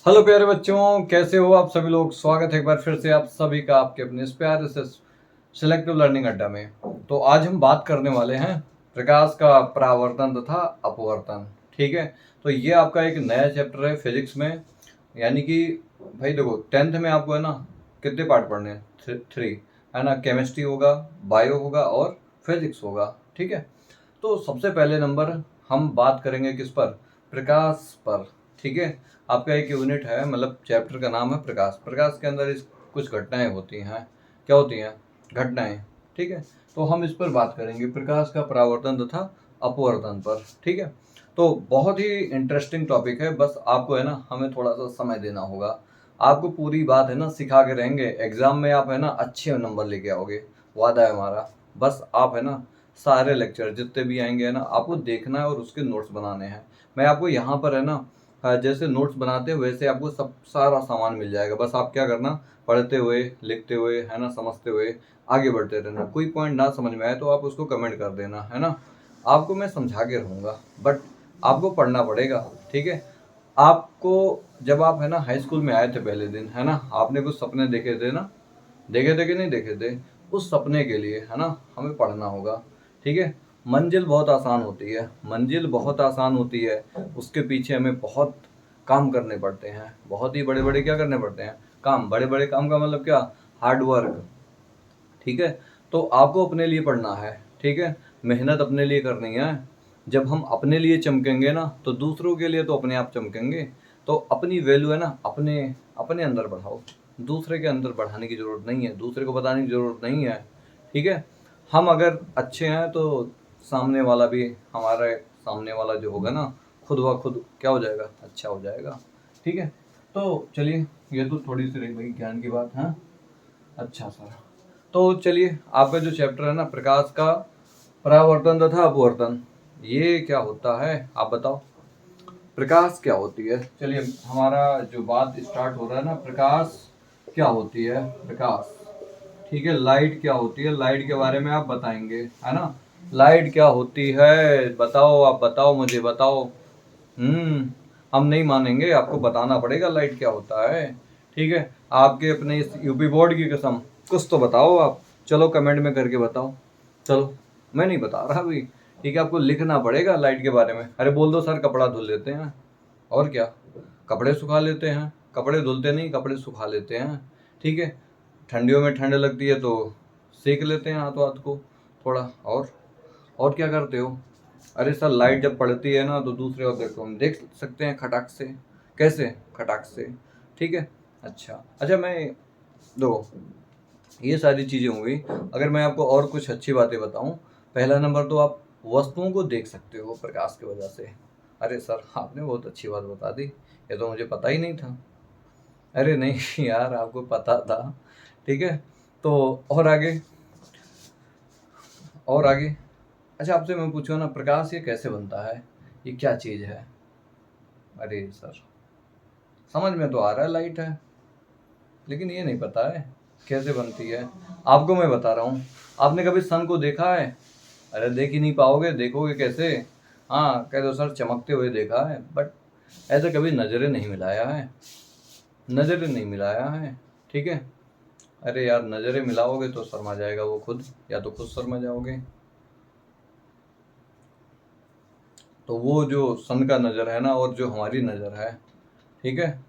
Hello प्यारे बच्चों, कैसे हो आप सभी लोग। स्वागत है एक बार फिर से आप सभी का आपके अपने इस प्यारे से सिलेक्टिव लर्निंग अड्डा में। तो आज हम बात करने वाले हैं प्रकाश का परावर्तन तथा अपवर्तन। ठीक है, तो ये आपका एक नया चैप्टर है फिजिक्स में। यानी कि भाई देखो, 10th में आपको है ना कितने पार्ट पढ़ने हैं? 3 है ना। केमिस्ट्री होगा, बायो होगा और फिजिक्स होगा। ठीक है, तो सबसे पहले नंबर हम बात करेंगे किस पर? प्रकाश पर। ठीक है, आपका एक यूनिट है, मतलब चैप्टर का नाम है प्रकाश। प्रकाश के अंदर इस कुछ घटनाएं होती हैं। क्या होती हैं? घटनाएं। ठीक है, तो हम इस पर बात करेंगे प्रकाश का परावर्तन तथा अपवर्तन पर। ठीक है, तो बहुत ही इंटरेस्टिंग टॉपिक है। बस आपको है ना हमें थोड़ा सा समय देना होगा। आपको पूरी बात है ना सिखा के रहेंगे। एग्जाम में आप है ना अच्छे नंबर लेके आओगे, वादा है हमारा। बस आप है ना सारे लेक्चर जितने भी आएंगे है ना आपको देखना है और उसके नोट्स बनाने हैं। मैं आपको यहाँ पर है ना जैसे नोट्स बनाते हैं वैसे आपको सब सारा सामान मिल जाएगा। बस आप क्या करना, पढ़ते हुए लिखते हुए है ना समझते हुए आगे बढ़ते रहना। कोई पॉइंट ना समझ में आए तो आप उसको कमेंट कर देना, है ना। आपको मैं समझा के रहूँगा, बट आपको पढ़ना पड़ेगा। ठीक है, आपको जब आप है ना हाई स्कूल में आए थे पहले दिन, है ना, आपने कुछ सपने देखे थे ना? देखे थे कि नहीं देखे थे? उस सपने के लिए है ना हमें पढ़ना होगा। ठीक है, मंजिल बहुत आसान होती है, मंजिल बहुत आसान होती है। उसके पीछे हमें बहुत काम करने पड़ते हैं, बहुत ही बड़े बड़े क्या करने पड़ते हैं? काम। बड़े बड़े काम का मतलब क्या? Hard work. ठीक है, तो आपको अपने लिए पढ़ना है। ठीक है, मेहनत अपने लिए करनी है। जब हम अपने लिए चमकेंगे ना तो दूसरों के लिए तो अपने आप चमकेंगे। तो अपनी वैल्यू है ना अपने अपने अंदर बढ़ाओ। दूसरे के अंदर बढ़ाने की ज़रूरत नहीं है, दूसरे को बताने की ज़रूरत नहीं है। ठीक है, हम अगर अच्छे हैं तो सामने वाला भी, हमारे सामने वाला जो होगा ना खुद ब खुद क्या हो जाएगा? अच्छा हो जाएगा। ठीक है, तो चलिए, ये तो थोड़ी सी रही भाई ज्ञान की बात है। अच्छा सर, तो चलिए आपका जो चैप्टर है ना प्रकाश का परावर्तन तथा अपवर्तन, ये क्या होता है आप बताओ। प्रकाश क्या होती है? चलिए, हमारा जो बात स्टार्ट हो रहा है ना, प्रकाश क्या होती है? प्रकाश। ठीक है, लाइट क्या होती है? लाइट के बारे में आप बताएंगे, है ना। लाइट क्या होती है बताओ, आप बताओ, मुझे बताओ। हम नहीं मानेंगे, आपको बताना पड़ेगा लाइट क्या होता है। ठीक है, आपके अपने इस यूपी बोर्ड की कसम, कुछ तो बताओ आप। चलो कमेंट में करके बताओ। चलो, मैं नहीं बता रहा अभी। ठीक है, आपको लिखना पड़ेगा लाइट के बारे में। अरे बोल दो सर कपड़ा धुल लेते हैं, और क्या, कपड़े सुखा लेते हैं। कपड़े धुलते नहीं, कपड़े सुखा लेते हैं। ठीक है, ठंडियों में ठंड लगती है तो सेक लेते हैं हाथों हाथ को थोड़ा। और क्या करते हो? अरे सर लाइट जब पड़ती है ना तो दूसरे ऑब्जेक्ट को हम देख सकते हैं खटाक से। कैसे? खटाक से। ठीक है, अच्छा मैं दो, ये सारी चीज़ें हो गई। अगर मैं आपको और कुछ अच्छी बातें बताऊं, पहला नंबर तो आप वस्तुओं को देख सकते हो प्रकाश की वजह से। अरे सर आपने बहुत अच्छी बात बता दी, ये तो मुझे पता ही नहीं था। अरे नहीं यार, आपको पता था। ठीक है, तो और आगे, और आगे। अच्छा, आपसे मैं पूछूँ ना, प्रकाश ये कैसे बनता है? ये क्या चीज़ है? अरे सर, समझ में तो आ रहा है लाइट है, लेकिन ये नहीं पता है कैसे बनती है। आपको मैं बता रहा हूँ, आपने कभी सन को देखा है? अरे देख ही नहीं पाओगे, देखोगे कैसे? हाँ कह दो सर चमकते हुए देखा है, बट ऐसे कभी नज़रें नहीं मिलाया है, नज़रें नहीं मिलाया है। ठीक है, अरे यार नज़रें मिलाओगे तो शर्मा जाएगा वो खुद, या तो खुद शर्मा जाओगे। तो वो जो सन का नज़र है ना और जो हमारी नज़र है, ठीक है,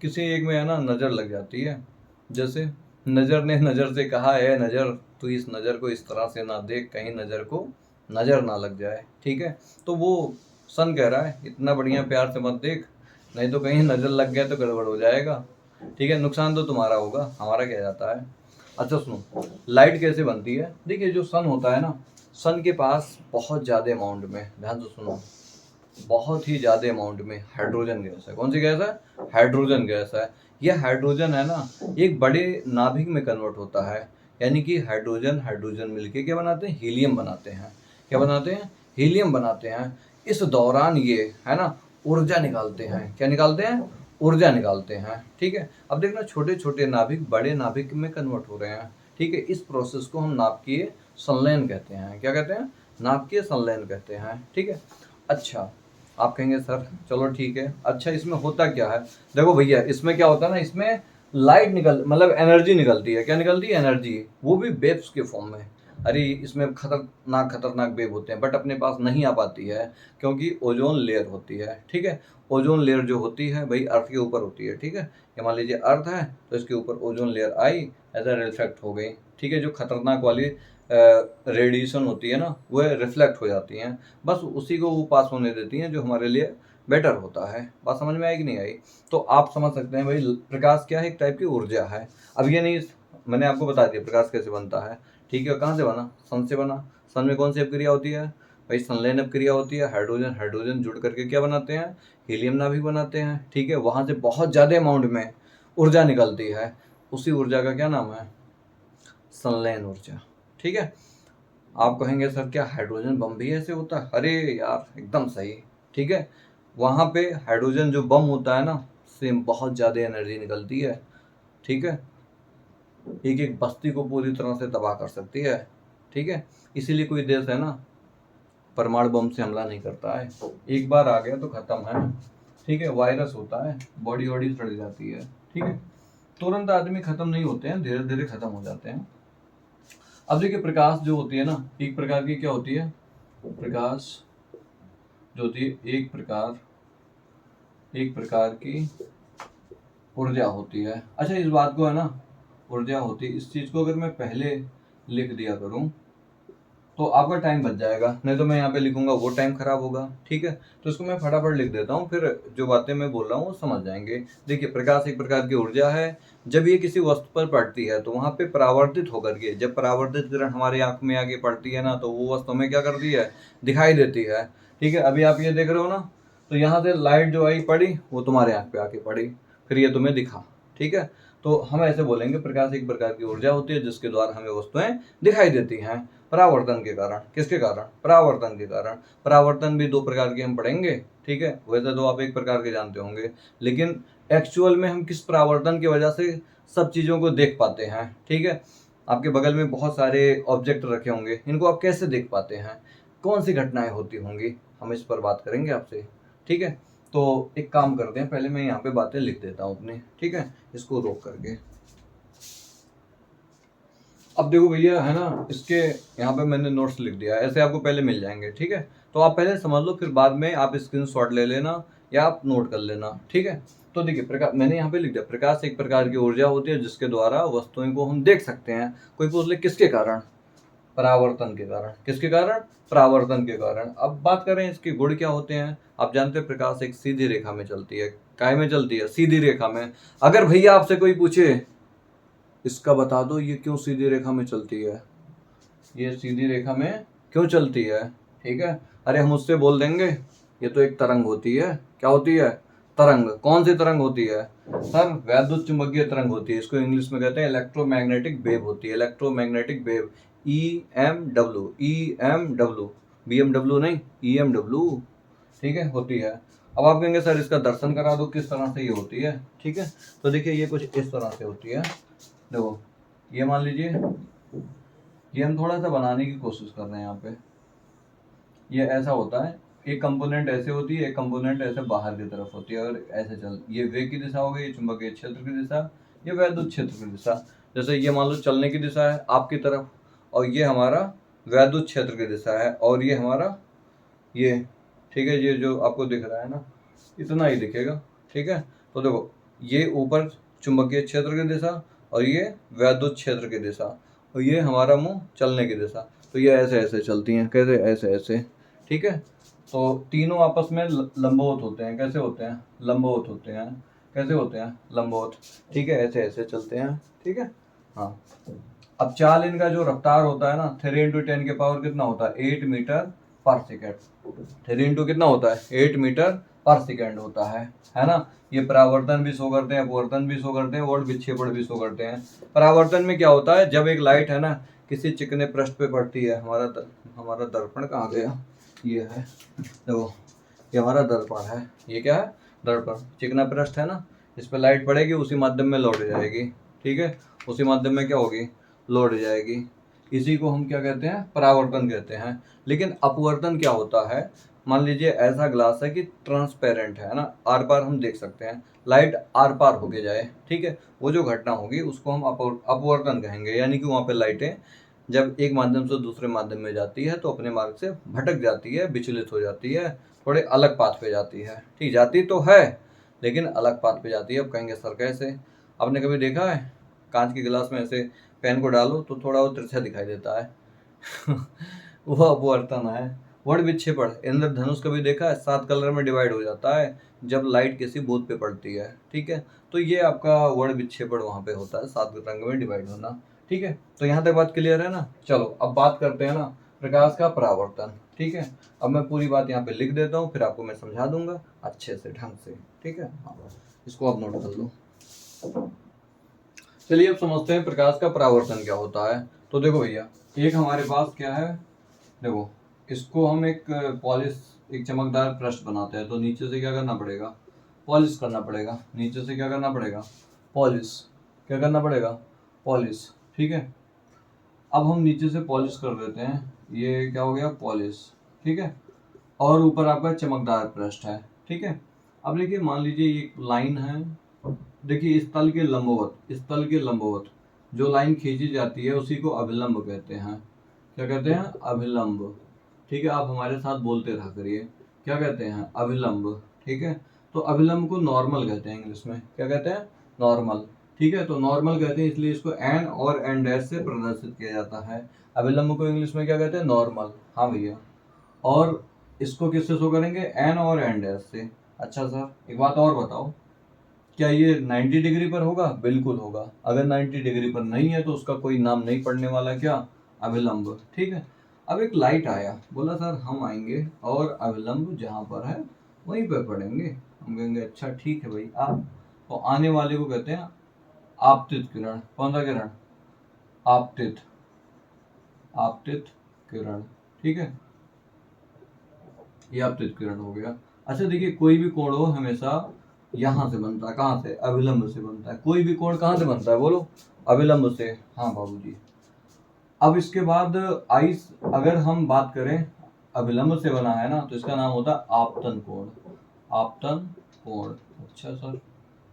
किसी एक में है ना नज़र लग जाती है। जैसे नज़र ने नज़र से कहा है, नज़र तू इस नज़र को इस तरह से ना देख, कहीं नज़र को नज़र ना लग जाए। ठीक है, तो वो सन कह रहा है इतना बढ़िया प्यार से मत देख, नहीं तो कहीं नज़र लग गया तो गड़बड़ हो जाएगा। ठीक है, नुकसान तो तुम्हारा होगा, हमारा क्या जाता है। अच्छा सुनो, लाइट कैसे बनती है? देखिए जो सन होता है ना, सन के पास बहुत ज़्यादा अमाउंट में, ध्यान से सुनो, बहुत ही ज़्यादा अमाउंट में हाइड्रोजन गैस है। कौन सी गैस है? हाइड्रोजन गैस है। यह हाइड्रोजन है ना एक बड़े नाभिक में कन्वर्ट होता है। यानी कि हाइड्रोजन हाइड्रोजन मिलके क्या बनाते हैं? हीलियम बनाते हैं। क्या बनाते हैं? हीलियम बनाते हैं। इस दौरान ये है ना ऊर्जा निकालते हैं। क्या निकालते हैं? ऊर्जा निकालते हैं। ठीक है, अब देखना छोटे छोटे नाभिक बड़े नाभिक में कन्वर्ट हो रहे हैं। ठीक है, इस प्रोसेस को हम नाभिकीय संलयन कहते हैं। क्या कहते हैं? नाभिकीय संलयन कहते हैं। ठीक है, अच्छा आप कहेंगे सर चलो ठीक है, अच्छा इसमें होता क्या है? देखो भैया, इसमें क्या होता है ना, इसमें लाइट मतलब एनर्जी निकलती है। क्या निकलती है? एनर्जी, वो भी वेव्स के फॉर्म में। अरे इसमें खतरनाक खतरनाक वेव होते हैं, बट अपने पास नहीं आ पाती है क्योंकि ओजोन लेयर होती है। ठीक है, ओजोन लेयर जो होती है भाई अर्थ के ऊपर होती है। ठीक है, ये मान लीजिए अर्थ है तो इसके ऊपर ओजोन लेयर आई, एज ए रिफ्लेक्ट हो गई। ठीक है, जो खतरनाक वाली रेडिएशन होती है ना, वो रिफ्लेक्ट हो जाती हैं, बस उसी को वो पास होने देती हैं जो हमारे लिए बेटर होता है। बात समझ में आई कि नहीं आई? तो आप समझ सकते हैं भाई, प्रकाश क्या है? एक टाइप की ऊर्जा है। अब ये नहीं, मैंने आपको बता दिया प्रकाश कैसे बनता है। ठीक है, कहाँ से बना? सन से बना। सन में कौन सी अपक्रिया होती है भाई? संलयन अपक्रिया होती है। हाइड्रोजन हाइड्रोजन जुड़ करके क्या बनाते हैं? हीलियम नाभिक बनाते हैं। ठीक है, वहाँ से बहुत ज़्यादा अमाउंट में ऊर्जा निकलती है, उसी ऊर्जा का क्या नाम है? संलयन ऊर्जा। ठीक है, आप कहेंगे सर क्या हाइड्रोजन बम भी ऐसे होता है? अरे यार एकदम सही। ठीक है, वहाँ पे हाइड्रोजन जो बम होता है ना, सेम बहुत ज़्यादा एनर्जी निकलती है। ठीक है, एक एक बस्ती को पूरी तरह से तबाह कर सकती है। ठीक है, इसीलिए कोई देश है ना परमाणु बम से हमला नहीं करता है, एक बार आ गया तो खत्म है। ठीक है, वायरस होता है, बॉडी वॉडी सड़ जाती है। ठीक है, तुरंत आदमी खत्म नहीं होते हैं, धीरे धीरे खत्म हो जाते हैं। अब देखिए, प्रकाश जो होती है ना, एक प्रकार की क्या होती है? प्रकाश जो होती है एक प्रकार की ऊर्जा होती है। अच्छा, इस बात को है ना, ऊर्जा होती है, इस चीज को अगर मैं पहले लिख दिया करूं तो आपका टाइम बच जाएगा, नहीं तो मैं यहाँ पे लिखूंगा वो टाइम खराब होगा। ठीक है, तो इसको मैं फटाफट लिख देता हूँ, फिर जो बातें मैं बोल रहा हूँ वो समझ जाएंगे। देखिए, प्रकाश एक प्रकार की ऊर्जा है। जब ये किसी वस्तु पर पड़ती है तो वहाँ पे परावर्तित होकर के, जब परावर्तित किरण हमारी आंख में आके पड़ती है ना, तो वो वस्तु हमें क्या करती है? दिखाई देती है। ठीक है, अभी आप ये देख रहे हो ना, तो यहाँ से लाइट जो आई पड़ी, वो तुम्हारे आंख पे आके पड़ी, फिर ये तुम्हें दिखा। ठीक है, तो हम ऐसे बोलेंगे प्रकाश एक प्रकार की ऊर्जा होती है जिसके द्वारा हमें वस्तुएं दिखाई देती हैं परावर्तन के कारण। किसके कारण? परावर्तन के कारण। परावर्तन भी दो प्रकार के हम पढ़ेंगे। ठीक है, वैसे तो आप एक प्रकार के जानते होंगे, लेकिन एक्चुअल में हम किस परावर्तन की वजह से सब चीज़ों को देख पाते हैं। ठीक है, आपके बगल में बहुत सारे ऑब्जेक्ट रखे होंगे, इनको आप कैसे देख पाते हैं? कौन सी घटनाएं होती होंगी? हम इस पर बात करेंगे आपसे। ठीक है, तो एक काम करते हैं, पहले मैं यहाँ पे बातें लिख देता हूँ अपनी। ठीक है, इसको रोक करके। अब देखो भैया, है ना, इसके यहाँ पे मैंने नोट्स लिख दिया है, ऐसे आपको पहले मिल जाएंगे। ठीक है, तो आप पहले समझ लो, फिर बाद में आप स्क्रीनशॉट ले लेना या आप नोट कर लेना। ठीक है, तो देखिए, प्रकाश मैंने यहाँ पे लिख दिया, प्रकाश एक प्रकार की ऊर्जा होती है जिसके द्वारा वस्तुओं को हम देख सकते हैं। कोई पूछ ले किसके कारण? परावर्तन के कारण। किसके कारण? परावर्तन के कारण। अब बात करें इसके गुण क्या होते हैं। आप जानते हैं प्रकाश एक सीधी रेखा में चलती है। काय में चलती है? सीधी रेखा में। अगर भैया आपसे कोई पूछे इसका बता दो ये क्यों सीधी रेखा में चलती है, ये सीधी रेखा में क्यों चलती है? ठीक है, अरे हम उससे बोल देंगे ये तो एक तरंग होती है। क्या होती है? तरंग। कौन सी तरंग होती है सर? वैद्युत चुंबकीय तरंग होती है, इसको इंग्लिश में कहते हैं इलेक्ट्रोमैग्नेटिक वेव होती है। इलेक्ट्रोमैग्नेटिक वेव, EMW, BMW नहीं, EMW। ठीक है, होती है। अब आप कहेंगे सर इसका दर्शन करा दो किस तरह से ये होती है। ठीक है, तो देखिए ये कुछ इस तरह से होती है। देखो, ये मान लीजिए, ये हम थोड़ा सा बनाने की कोशिश कर रहे हैं यहाँ पे। ये ऐसा होता है, एक कंपोनेंट ऐसे होती है, एक कंपोनेंट ऐसे बाहर की तरफ होती है, और ऐसे चल, ये वेग की दिशा हो गई, चुंबकीय क्षेत्र की दिशा, ये वैद्युत क्षेत्र की दिशा। जैसे ये मान लो चलने की दिशा है आपकी तरफ, और ये हमारा वैद्युत क्षेत्र की दिशा है, और ये हमारा ये। ठीक है, ये जो आपको दिख रहा है ना, इतना ही दिखेगा। ठीक है, तो देखो, ये ऊपर चुंबकीय क्षेत्र की दिशा, और ये वैद्युत क्षेत्र की दिशा, और ये हमारा मुंह चलने की दिशा। तो ये ऐसे ऐसे चलती हैं। कैसे? ऐसे ऐसे। ठीक है, तो तीनों आपस में लंबवत होते हैं। कैसे होते हैं? लंबवत होते हैं। कैसे होते हैं? लंबवत। ठीक है, ऐसे ऐसे चलते हैं। ठीक है, हाँ। अब चाल इनका जो रफ्तार होता है ना, 3 × 10 के पावर कितना होता है? 8 मीटर पर सेकेंड। 3 × कितना होता है? 8 मीटर पर सेकेंड होता है ना। ये परावर्तन भी शो करते हैं, अपवर्तन भी शो करते हैं, और विक्षेपण भी शो करते हैं। परावर्तन में क्या होता है, जब एक लाइट है ना किसी चिकने पृष्ठ पे पड़ती है, हमारा दर्पण कहाँ गया? ये है, देखो, ये हमारा दर्पण है। ये क्या है? दर्पण। चिकना पृष्ठ है ना, इस पर लाइट पड़ेगी, उसी माध्यम में लौट जाएगी। ठीक है, उसी माध्यम में क्या होगी? लौट जाएगी। इसी को हम क्या कहते हैं? परावर्तन कहते हैं। लेकिन अपवर्तन क्या होता है? मान लीजिए ऐसा ग्लास है कि ट्रांसपेरेंट है ना, आर पार हम देख सकते हैं, लाइट आर पार होके जाए, ठीक है, वो जो घटना होगी उसको हम अपवर्तन कहेंगे। यानी कि वहाँ पे लाइटें जब एक माध्यम से दूसरे माध्यम में जाती है तो अपने मार्ग से भटक जाती है, विचलित हो जाती है, थोड़े अलग पाथ पे जाती है। ठीक, जाती तो है लेकिन अलग पाथ पे जाती है। अब कहेंगे सर कैसे? आपने कभी देखा है कांच के गिलास में ऐसे पेन को डालो तो थोड़ा वो तिरछा दिखाई देता है वो अपवर्तन है। वर्ण विक्षेपण, इंद्रधनुष कभी देखा है? 7 कलर में डिवाइड हो जाता है जब लाइट किसी बूथ पे पड़ती है, ठीक है, तो ये आपका वर्ण विक्षेपण वहां पे होता है, 7 रंग में डिवाइड होना। ठीक है, तो यहाँ तक बात क्लियर है ना। चलो अब बात करते हैं ना प्रकाश का परावर्तन। ठीक है, अब मैं पूरी बात यहाँ पे लिख देता हूँ, फिर आपको मैं समझा दूंगा अच्छे से ढंग से। ठीक है, हाँ, इसको आप नोट कर लो। चलिए अब समझते हैं प्रकाश का परावर्तन क्या होता है। तो देखो भैया, एक हमारे पास क्या है, देखो इसको हम एक पॉलिश, एक चमकदार पृष्ठ बनाते हैं, तो नीचे से क्या करना पड़ेगा? पॉलिश करना पड़ेगा। नीचे से क्या करना पड़ेगा? पॉलिश। क्या करना पड़ेगा? पॉलिश। ठीक है, अब हम नीचे से पॉलिश कर देते हैं, ये क्या हो गया? पॉलिश। ठीक है, और ऊपर आपका चमकदार पृष्ठ है। ठीक है, अब देखिए मान लीजिए ये लाइन है, देखिए इस तल के लंबवत, इस तल के लंबवत जो लाइन खींची जाती है उसी को अभिलंब कहते हैं। क्या कहते हैं? अभिलंब। ठीक है, आप हमारे साथ बोलते रहा करिए, क्या कहते हैं? अभिलंब। ठीक है, तो अभिलंब को नॉर्मल कहते हैं इंग्लिश में। क्या कहते हैं? नॉर्मल। ठीक है, तो नॉर्मल कहते हैं इसलिए इसको एन और एन डैश से प्रदर्शित किया जाता है। अभिलंब को इंग्लिश में क्या कहते हैं? नॉर्मल। हाँ भैया, और इसको किससे शो करेंगे? एन और एन डैश से। अच्छा सर एक बात और बताओ, क्या ये 90 डिग्री पर होगा? बिल्कुल होगा। अगर 90 डिग्री पर नहीं है तो उसका कोई नाम नहीं पड़ने वाला, क्या? अभिलंब। ठीक है, अब एक लाइट आया, बोला सर हम आएंगे और अभिलंब जहां पर है वहीं पर पड़ेंगे। हम कहेंगे अच्छा ठीक है भाई आप, तो आने वाले को कहते हैं आपतित किरण। कौन सा किरण? आपतित। आपतित किरण। ठीक है, ये आपतित किरण हो गया। अच्छा देखिए, कोई भी कोण हो हमेशा यहाँ से बनता है। कहाँ से? अभिलंब से बनता है। कोई भी कोण कहाँ से बनता है बोलो? अभिलंब से। हाँ बाबूजी। अब इसके बाद आई, अगर हम बात करें अभिलंब से बना है ना, तो इसका नाम होता है आपतन कोण। आपतन कोण। अच्छा सर,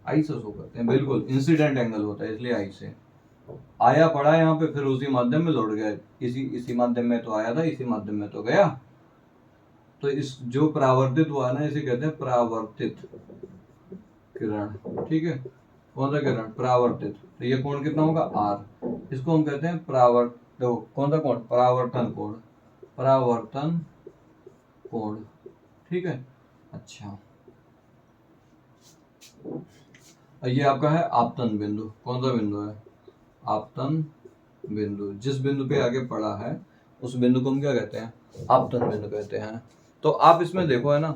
आई से शो करते हैं, बिल्कुल इंसिडेंट एंगल होता है इसलिए आई से। आया पड़ा यहाँ पे, फिर उसी माध्यम में लौट गया, इसी माध्यम में तो आया था, इसी माध्यम में तो गया। तो इस जो परावर्तित हुआ है ना, इसे कहते हैं परावर्तित किरण। ठीक है, कौन सा किरण? परावर्तित। तो ये कोण कितना होगा? आर। इसको हम कहते हैं परावर्त, देखो कौन सा कोण? परावर्तन कोण। परावर्तन कोण। ठीक है, अच्छा, और ये आपका है आपतन बिंदु। कौन सा बिंदु है? आपतन बिंदु। जिस बिंदु पे आगे पड़ा है उस बिंदु को हम क्या कहते हैं? आपतन बिंदु कहते हैं। तो आप इसमें देखो है ना,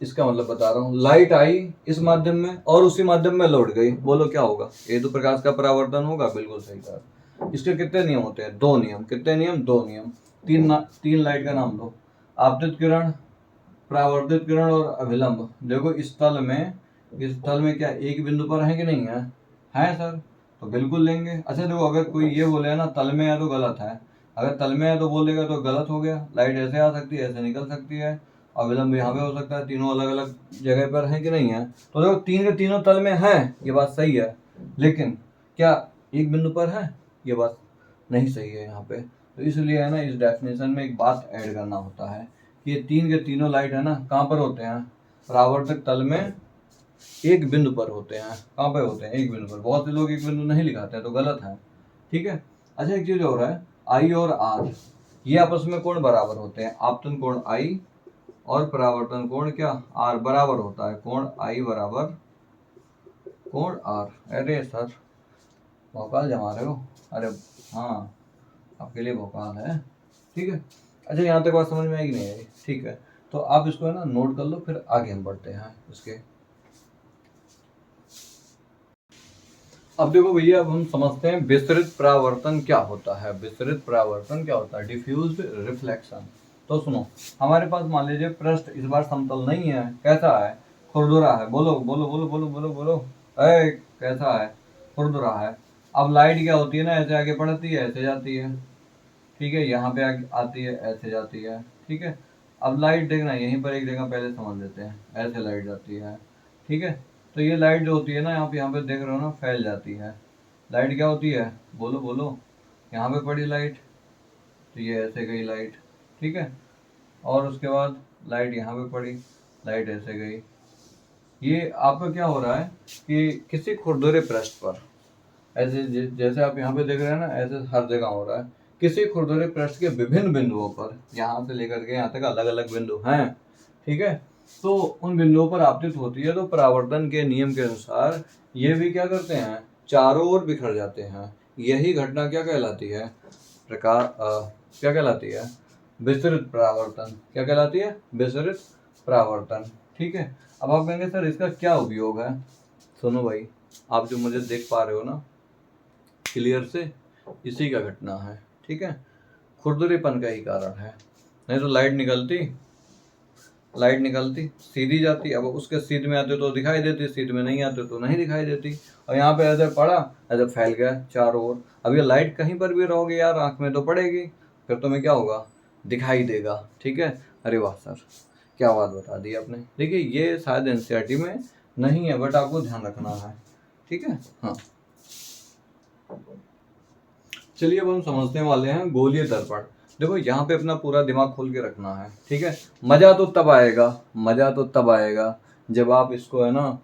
इसका मतलब बता रहा हूँ, लाइट आई इस माध्यम में और उसी माध्यम में लौट गई, बोलो क्या होगा? ये तो प्रकाश का परावर्तन होगा। बिल्कुल सही कहा। इसके कितने नियम होते हैं? 2 नियम। कितने नियम? 2 नियम। तीन लाइट का नाम लो, आपतित किरण, परावर्तित किरण और अभिलंब। देखो इस तल में क्या एक बिंदु पर है कि नहीं है? है सर, तो बिल्कुल लेंगे। अच्छा देखो, अगर कोई ये बोले ना तल में है तो गलत है, अगर तल में है तो बोलेगा तो गलत हो गया। लाइट ऐसे आ सकती है, ऐसे निकल सकती है, अविलंब यहाँ पे हो सकता है। तीनों अलग अलग जगह पर है कि नहीं है? तो देखो तीन के तीनों तल में है, ये बात सही है, लेकिन क्या एक बिंदु पर है? ये बात नहीं सही है यहाँ पे। तो इसलिए है ना, इस डेफिनेशन में एक बात ऐड करना होता है कि ये तीन के तीनों लाइट है ना कहाँ पर होते हैं? परावर्तक तल में एक बिंदु पर होते हैं। कहाँ पे होते हैं? एक बिंदु पर। बहुत से लोग एक बिंदु नहीं लिखाते हैं तो गलत है। ठीक है, अच्छा एक चीज और है, आई और आर, ये आपस में कोण बराबर होते हैं। आपतन कोण आई और परावर्तन कोण क्या? आर बराबर होता है। कोण आई बराबर कोण आर। अरे सर भोकाल जमा रहे हो? अरे हाँ, आपके लिए भोकाल है। ठीक है, अच्छा यहाँ तक बात समझ में आई कि नहीं आई? ठीक है, तो आप इसको है ना नोट कर लो, फिर आगे हम बढ़ते हैं इसके। अब देखो भैया, अब हम समझते हैं विसरित परावर्तन क्या होता है। विसरित परावर्तन क्या होता है? Diffused reflection. तो सुनो, हमारे पास मान लीजिए पृष्ठ इस बार समतल नहीं है, कैसा है? खुरदुरा है। बोलो बोलो बोलो बोलो बोलो बोलो, कैसा है? खुरदुरा है। अब लाइट क्या होती है ना, ऐसे आगे बढ़ती है, ऐसे जाती है। ठीक है, यहाँ पे आती है, ऐसे जाती है। ठीक है, अब लाइट देखना यहीं पर एक जगह पहले समझ लेते हैं, ऐसे लाइट जाती है, ठीक है। तो ये लाइट जो होती है ना, आप यहाँ पे देख रहे हो ना, फैल जाती है। लाइट क्या होती है, बोलो बोलो। यहाँ पे पड़ी लाइट, तो ये ऐसे गई लाइट, ठीक है। और उसके बाद लाइट यहाँ पे पड़ी, लाइट ऐसे गई। ये आपका क्या हो रहा है कि किसी खुरदुरे पृष्ठ पर, ऐसे जैसे आप यहाँ पे देख रहे हैं ना, ऐसे हर जगह हो रहा है। किसी खुरदुरे पृष्ठ के विभिन्न बिंदुओं पर, यहाँ से लेकर के यहाँ तक अलग अलग बिंदु हैं, ठीक है। तो उन बिंदुओं पर आपतित होती है, तो परावर्तन के नियम के अनुसार ये भी क्या करते हैं, चारों ओर बिखर जाते हैं। यही घटना क्या कहलाती है, क्या कहलाती है, विस्तृत परावर्तन। क्या कहलाती है, विस्तृत परावर्तन, ठीक है। अब आप कहेंगे सर इसका क्या उपयोग है। सुनो भाई, आप जो मुझे देख पा रहे हो ना क्लियर से, इसी का घटना है, ठीक है। खुरदुरेपन का ही कारण है। नहीं तो लाइट निकलती सीधी जाती, अब उसके सीध में आते तो दिखाई देती, सीध में नहीं आते तो नहीं दिखाई देती। और यहाँ पे ऐसे पड़ा, ऐसे फैल गया चारों ओर। अब ये लाइट कहीं पर भी रहोगे यार, आंख में तो पड़ेगी, फिर तुम्हें क्या होगा, दिखाई देगा, ठीक है। अरे वाह सर, क्या बात बता दी आपने। देखिए ये शायद एनसीईआरटी में नहीं है, बट आपको ध्यान रखना है, ठीक है। हाँ, चलिए अब हम समझने वाले हैं गोलीय दर्पण। देखो यहाँ पे अपना पूरा दिमाग खोल के रखना है, ठीक है। मजा तो तब आएगा जब आप इसको है ना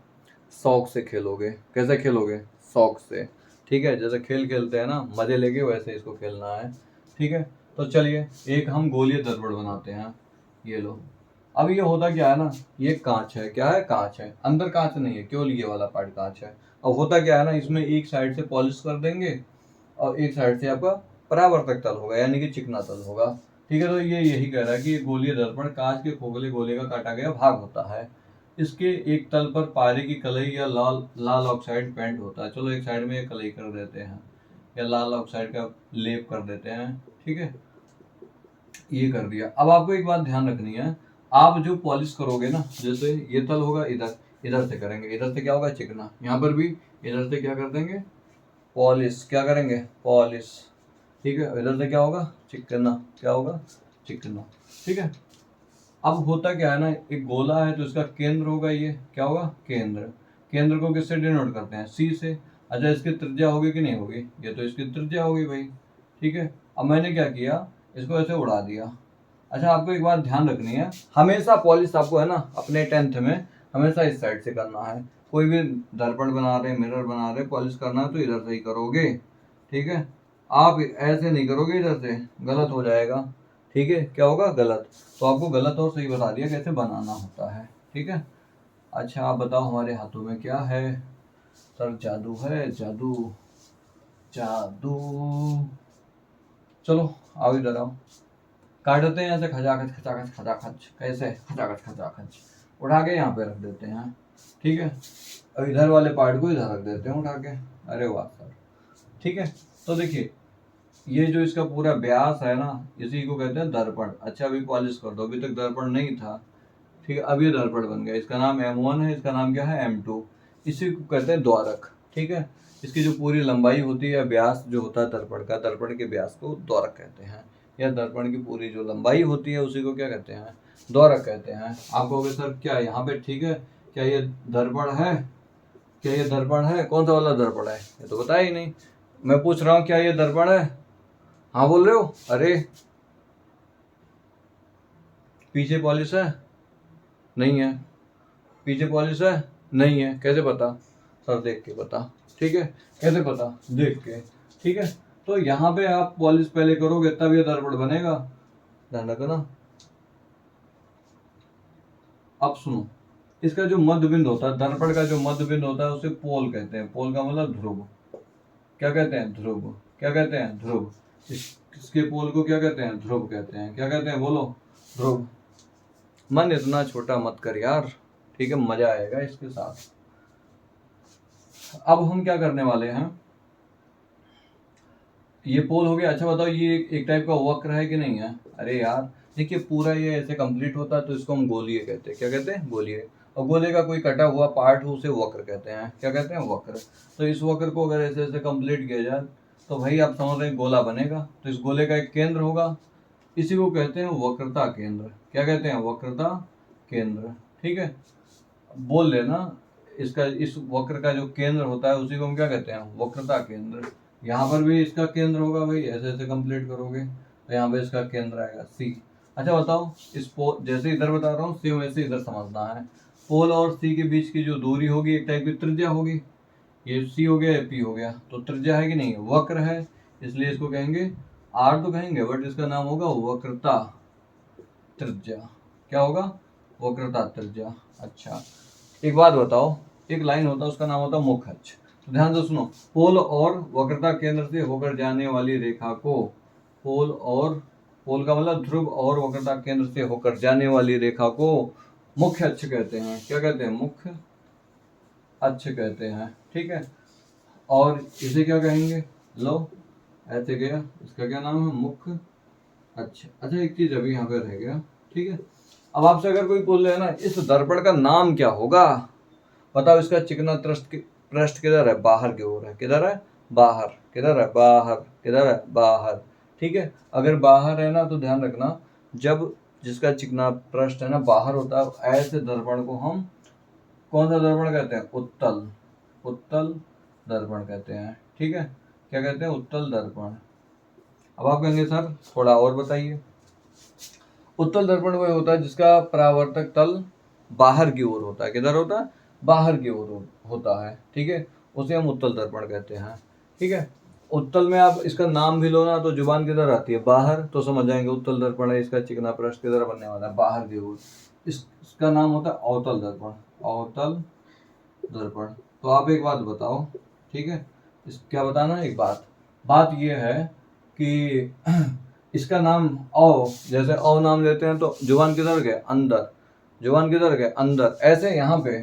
शौक से खेलोगे। कैसे खेलोगे, शौक से, ठीक है। जैसे खेल खेलते हैं ना मजे लेके, वैसे इसको खेलना है, ठीक है। तो चलिए एक हम गोलीय दर्पण बनाते हैं। ये लो, अब ये होता क्या है ना, ये कांच है, क्या है, कांच है। अंदर कांच नहीं है, केवल ये वाला पार्ट कांच है। अब होता क्या है ना, इसमें एक साइड से पॉलिश कर देंगे और एक साइड से आपका परावर्तक तल होगा, यानी कि चिकना तल होगा, ठीक है। तो ये यही कह रहा है कि गोलीय दर्पण कांच के खोखले गोले का काटा गया भाग होता है। इसके एक तल पर पारे की कलई या लाल ऑक्साइड पेंट होता है। चलो एक साइड में कलई कर देते हैं या लाल ऑक्साइड का लेप कर देते हैं, ठीक है। ये कर दिया। अब आपको एक बात ध्यान रखनी है, आप जो पॉलिश करोगे ना, जैसे ये तल होगा इधर, इधर से करेंगे, इधर से क्या होगा, चिकना। यहाँ पर भी इधर से क्या कर देंगे, पॉलिश। क्या करेंगे, पॉलिश, ठीक है। इधर से क्या होगा, चिकना। क्या होगा, चिकना, ठीक है। अब होता क्या है ना, एक गोला है तो इसका केंद्र होगा, ये क्या होगा, केंद्र। केंद्र को किससे डिनोट करते हैं, सी से। अच्छा इसकी त्रिज्या होगी कि नहीं होगी, ये तो इसकी त्रिज्या होगी भाई, ठीक है। अब मैंने क्या किया, इसको ऐसे उड़ा दिया। अच्छा आपको एक बात ध्यान रखनी है, हमेशा पॉलिश आपको है ना अपने 10th में हमेशा इस साइड से करना है। कोई भी दर्पण बना रहे, मिरर बना रहे, पॉलिश करना है तो इधर से ही करोगे, ठीक है। आप ऐसे नहीं करोगे, इधर से गलत हो जाएगा, ठीक है। क्या होगा, गलत। तो आपको गलत और सही बता दिया कैसे बनाना होता है, ठीक है। अच्छा आप बताओ हमारे हाथों में क्या है। सर जादू है, जादू जादू। चलो आओ इधर आओ, काटते हैं ऐसे खचाखच खचाखच खचाखच, कैसे, खचाखच खचाखच उठा के यहाँ पे रख देते हैं, ठीक है। और इधर वाले पार्ट को इधर रख देते हैं उठा के। अरे वाह सर, ठीक है। तो देखिए ये जो इसका पूरा व्यास है ना, इसी को कहते हैं दर्पण। अच्छा अभी पॉलिश कर दो, अभी तक दर्पण नहीं था, ठीक है। अब ये दर्पण बन गया, इसका नाम M1 है, इसका नाम क्या है, M2। इसी को कहते हैं द्वारक, ठीक है। इसकी जो पूरी लंबाई होती है, व्यास जो होता है दर्पण का, दर्पण के व्यास को द्वारक कहते हैं। या दर्पण की पूरी जो लंबाई होती है उसी को क्या कहते हैं, द्वारक कहते हैं। आप कहोगे सर क्या यहाँ पे ठीक है, क्या ये दर्पण है, क्या ये दर्पण है, कौन सा वाला दर्पण है, ये तो बताया ही नहीं। मैं पूछ रहा हूँ क्या ये दर्पण है, हाँ बोल रहे हो। अरे पीछे पॉलिश है, नहीं है। पीछे पॉलिश है, नहीं है। कैसे पता, सर देख के पता, ठीक है। कैसे पता, देख के, ठीक है। तो यहाँ पे आप पॉलिश पहले करोगे तब ये दर्पण बनेगा, ध्यान रखना। अब सुनो, इसका जो मध्य बिंदु होता है, दर्पण का जो मध्य बिंदु होता है उसे पोल कहते हैं। पोल का मतलब ध्रुव। क्या कहते हैं, ध्रुव। क्या कहते हैं, ध्रुव। इसके पोल को क्या कहते हैं, ध्रुव कहते हैं। क्या कहते हैं, बोलो, ध्रुव। मन इतना छोटा मत कर यार, ठीक है, मजा आएगा इसके साथ। अब हम क्या करने वाले हैं, ये पोल हो गया। अच्छा बताओ ये एक टाइप का वक्र है कि नहीं है। अरे यार देखिए पूरा ये ऐसे कंप्लीट होता है तो इसको हम गोलीय कहते हैं। क्या कहते हैं, गोलीय। और गोले का कोई कटा हुआ पार्ट हो उसे वक्र कहते हैं। क्या कहते हैं, वक्र। तो इस वक्र को अगर ऐसे ऐसे कंप्लीट किया जाए तो भाई आप समझ रहे हैं गोला बनेगा। तो इस गोले का एक केंद्र होगा, इसी को कहते हैं वक्रता केंद्र। क्या कहते हैं? वक्रता केंद्र। ठीक है, बोल लेना इसका, इस वक्र का जो केंद्र होता है उसी को हम क्या कहते हैं? वक्रता केंद्र। यहाँ पर भी इसका केंद्र होगा भाई, ऐसे ऐसे कंप्लीट करोगे तो यहाँ पे इसका केंद्र आएगा सी। अच्छा बताओ, इस पोल जैसे इधर बता रहा हूँ सेम वैसे इधर समझना है। पोल और सी के बीच की जो दूरी होगी एक टाइप की त्रिज्या होगी। ये सी हो गया, ये पी हो गया, तो त्रिज्या है कि नहीं? वक्र है, इसलिए इसको कहेंगे आर तो कहेंगे, बट इसका नाम होगा वक्रता त्रिज्या। क्या होगा? वक्रता त्रिज्या। अच्छा एक बात बताओ, एक लाइन होता है उसका नाम होता है मुख्य अक्ष। तो ध्यान से सुनो, पोल और वक्रता केंद्र से होकर जाने वाली रेखा को, पोल का मतलब ध्रुव और वक्रता केंद्र से होकर जाने वाली रेखा को मुख्य अक्ष कहते हैं। क्या कहते हैं? मुख्य अक्ष कहते हैं। ठीक है, और इसे क्या कहेंगे? लो ऐसे गया, इसका क्या नाम है? मुख्य अक्ष। अच्छा एक चीज अभी यहाँ पे रह गया। ठीक है, अब आपसे अगर कोई बोल रहे है ना इस दर्पण का नाम क्या होगा, बताओ। इसका चिकना पृष्ठ किधर है? बाहर की ओर है। किधर है? बाहर। किधर है? बाहर। किधर है? बाहर। ठीक है, अगर बाहर है ना तो ध्यान रखना, जब जिसका चिकना पृष्ठ है ना बाहर होता है, ऐसे दर्पण को हम कौन सा दर्पण कहते हैं? उत्तल। उत्तल दर्पण कहते हैं। ठीक है, क्या कहते हैं? उत्तल दर्पण। अब आप कहेंगे सर थोड़ा और बताइए। उत्तल दर्पण वह होता है जिसका परावर्तक तल बाहर की ओर होता है। किधर होता है? बाहर की ओर होता है। ठीक है, उसे हम उत्तल दर्पण कहते हैं। ठीक है, उत्तल में आप इसका नाम भी लो ना तो जुबान किधर आती है? बाहर, तो समझ जाएंगे उत्तल दर्पण है, इसका चिकना पृष्ठ किधर बनने वाला है? बाहर की ओर। इसका नाम होता है अवतल दर्पण। अवतल दर्पण। तो आप एक बात बताओ, ठीक है, इस क्या बताना है? एक बात ये है कि इसका नाम औ, जैसे औ नाम लेते हैं तो जुबान किधर गए? अंदर। जुबान किधर गए? अंदर। ऐसे यहाँ पे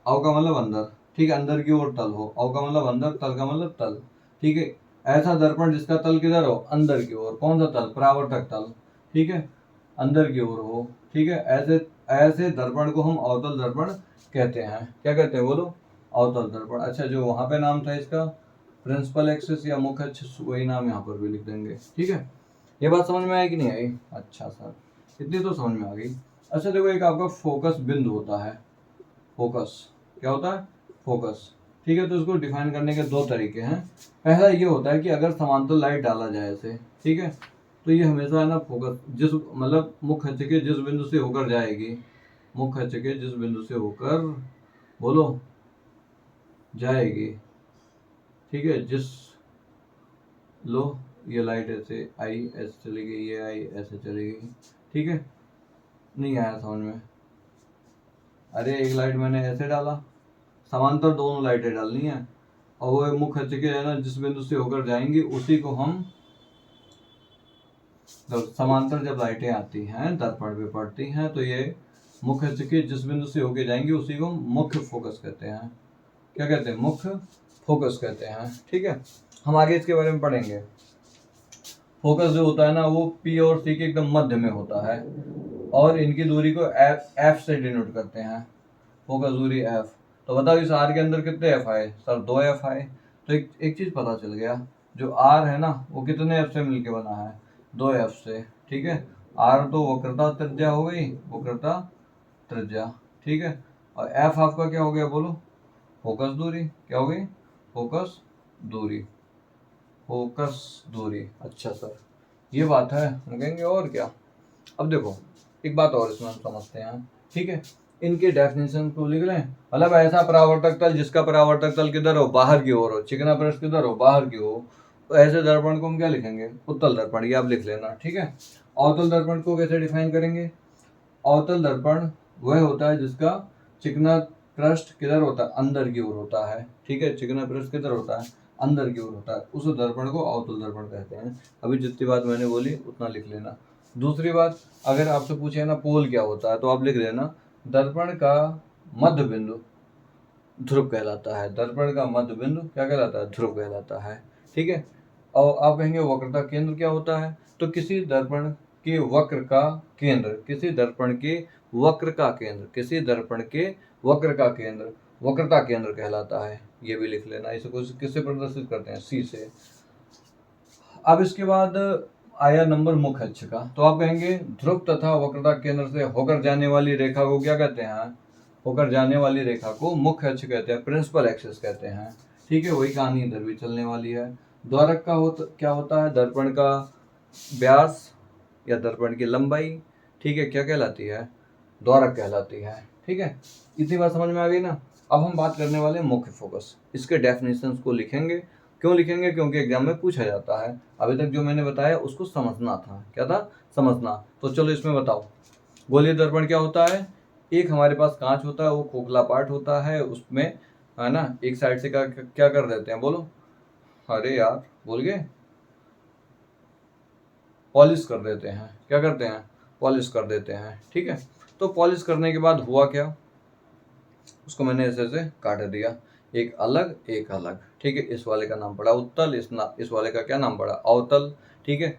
औ का मतलब अंदर। ठीक है, अंदर की ओर तल हो। औ का मतलब अंदर, तल का मतलब तल। ठीक है, ऐसा दर्पण जिसका तल किधर हो? अंदर की ओर। कौन सा तल? परावर्तक तल। ठीक है, अंदर की ओर हो। ठीक है, ऐसे ऐसे दर्पण को हम अवतल दर्पण कहते हैं। क्या कहते हैं? बोलो। अवतल दर्पण। अच्छा जो वहां पे नाम था इसका प्रिंसिपल एक्सिस या मुख्य अक्ष, वही नाम यहाँ पर भी लिख देंगे। ठीक है, ये बात समझ में आई कि नहीं आई? अच्छा सर, इतनी तो समझ में आ गई। अच्छा देखो, एक आपका फोकस बिंदु होता है। फोकस क्या होता है? फोकस। ठीक है, तो इसको डिफाइन करने के दो तरीके हैं। पहला ये होता है कि अगर समांतर लाइट डाला जाए ऐसे, ठीक है, तो ये हमेशा है ना फोकस, जिस मतलब मुख्य अक्ष के जिस बिंदु से होकर जाएगी, मुख्य अक्ष के जिस बिंदु से होकर, बोलो, जाएगी। ठीक है, जिस, लो ये लाइट ऐसे आई, ऐसे चली गई, ये आई ऐसे चली गई। ठीक है, नहीं आया समझ में? अरे एक लाइट मैंने ऐसे डाला, समांतर दोनों लाइटें डालनी है, और वो मुख्य अक्ष के है ना जिस बिंदु से होकर जाएंगी उसी को हम, समांतर जब लाइटें आती हैं दर्पण पे पड़ती हैं तो ये मुख्य अक्ष के जिस बिंदु से होकर जाएंगी उसी को मुख्य फोकस कहते हैं। क्या कहते हैं? मुख्य फोकस कहते हैं। ठीक है, हम आगे इसके बारे में पढ़ेंगे। फोकस जो होता है ना वो पी और सी के एकदम मध्य में होता है, और इनकी दूरी को एफ से डिनोट करते हैं। फोकस दूरी एफ। तो बताओ इस आर के अंदर कितने एफ आए? सर 2 एफ आए। तो एक चीज पता चल गया, जो आर है ना वो कितने एफ से मिलके बना है? 2 एफ से। ठीक है, आर तो वक्रता त्रिज्या हो गई, वक्रता त्रिज्या। ठीक है, और एफ आपका क्या हो गया? बोलो। फोकस दूरी। क्या हो गई? फोकस दूरी। फोकस दूरी। अच्छा सर, ये बात है। हम कहेंगे और क्या? अब देखो एक बात और इसमें हम समझते हैं। ठीक है, इनके डेफिनेशन को लिख लें। मतलब ऐसा परावर्तक तल जिसका परावर्तक तल किधर हो? बाहर की ओर हो। चिकना पृष्ठ किधर हो? बाहर की हो। तो ऐसे दर्पण को हम क्या लिखेंगे? उत्तल दर्पण। ये आप लिख लेना। ठीक है, अवतल दर्पण को कैसे डिफाइन करेंगे? अवतल दर्पण वह होता है जिसका चिकना पृष्ठ किधर होता है? अंदर की ओर होता है। ठीक है, चिकना पृष्ठ किधर होता है? अंदर की ओर होता है। उस दर्पण को अवतल दर्पण कहते हैं। अभी जितनी बात मैंने बोली उतना लिख लेना। दूसरी बात, अगर आपसे पूछे ना पोल क्या होता है तो आप लिख लेना दर्पण का मध्य बिंदु ध्रुव कहलाता है। दर्पण का मध्य बिंदु क्या कहलाता है? ध्रुव कहलाता है। ठीक है, और आप कहेंगे वक्रता केंद्र क्या होता है? तो किसी दर्पण के वक्र का केंद्र, किसी दर्पण के वक्र का केंद्र, किसी दर्पण के वक्र का केंद्र वक्रता केंद्र कहलाता है। ये भी लिख लेना। इसे किससे प्रदर्शित करते हैं? सी से। अब इसके बाद आया नंबर मुख्य अक्ष का, तो आप कहेंगे ध्रुव तथा वक्रता केंद्र से होकर जाने वाली रेखा को क्या कहते हैं? होकर जाने वाली रेखा को मुख्य अक्ष कहते हैं, प्रिंसिपल एक्सिस कहते हैं। ठीक है, वही कहानी इधर भी चलने वाली है। द्वारक का क्या होता है? दर्पण का व्यास या दर्पण की लंबाई, ठीक है, क्या कहलाती है? द्वारक कहलाती है। ठीक है, इतनी बात समझ में आ गई ना। अब हम बात करने वाले हैं मुख्य फोकस। इसके डेफिनेशंस को लिखेंगे। क्यों लिखेंगे? क्योंकि एग्जाम में पूछा जाता है। अभी तक जो मैंने बताया उसको समझना था। क्या था? समझना। तो चलो इसमें बताओ, गोलीय दर्पण क्या होता है? एक हमारे पास कांच होता है, वो खोखला पार्ट होता है, उसमें है ना एक साइड से क्या कर देते हैं? बोलो। अरे यार बोल गए। पॉलिश कर देते हैं। क्या करते हैं? पॉलिश कर देते हैं। ठीक है, तो पॉलिश करने के बाद हुआ क्या? उसको मैंने ऐसे ऐसे काट दिया, एक अलग एक अलग। ठीक है, इस वाले का नाम पड़ा उत्तल, इस वाले का क्या नाम पड़ा? अवतल। ठीक है,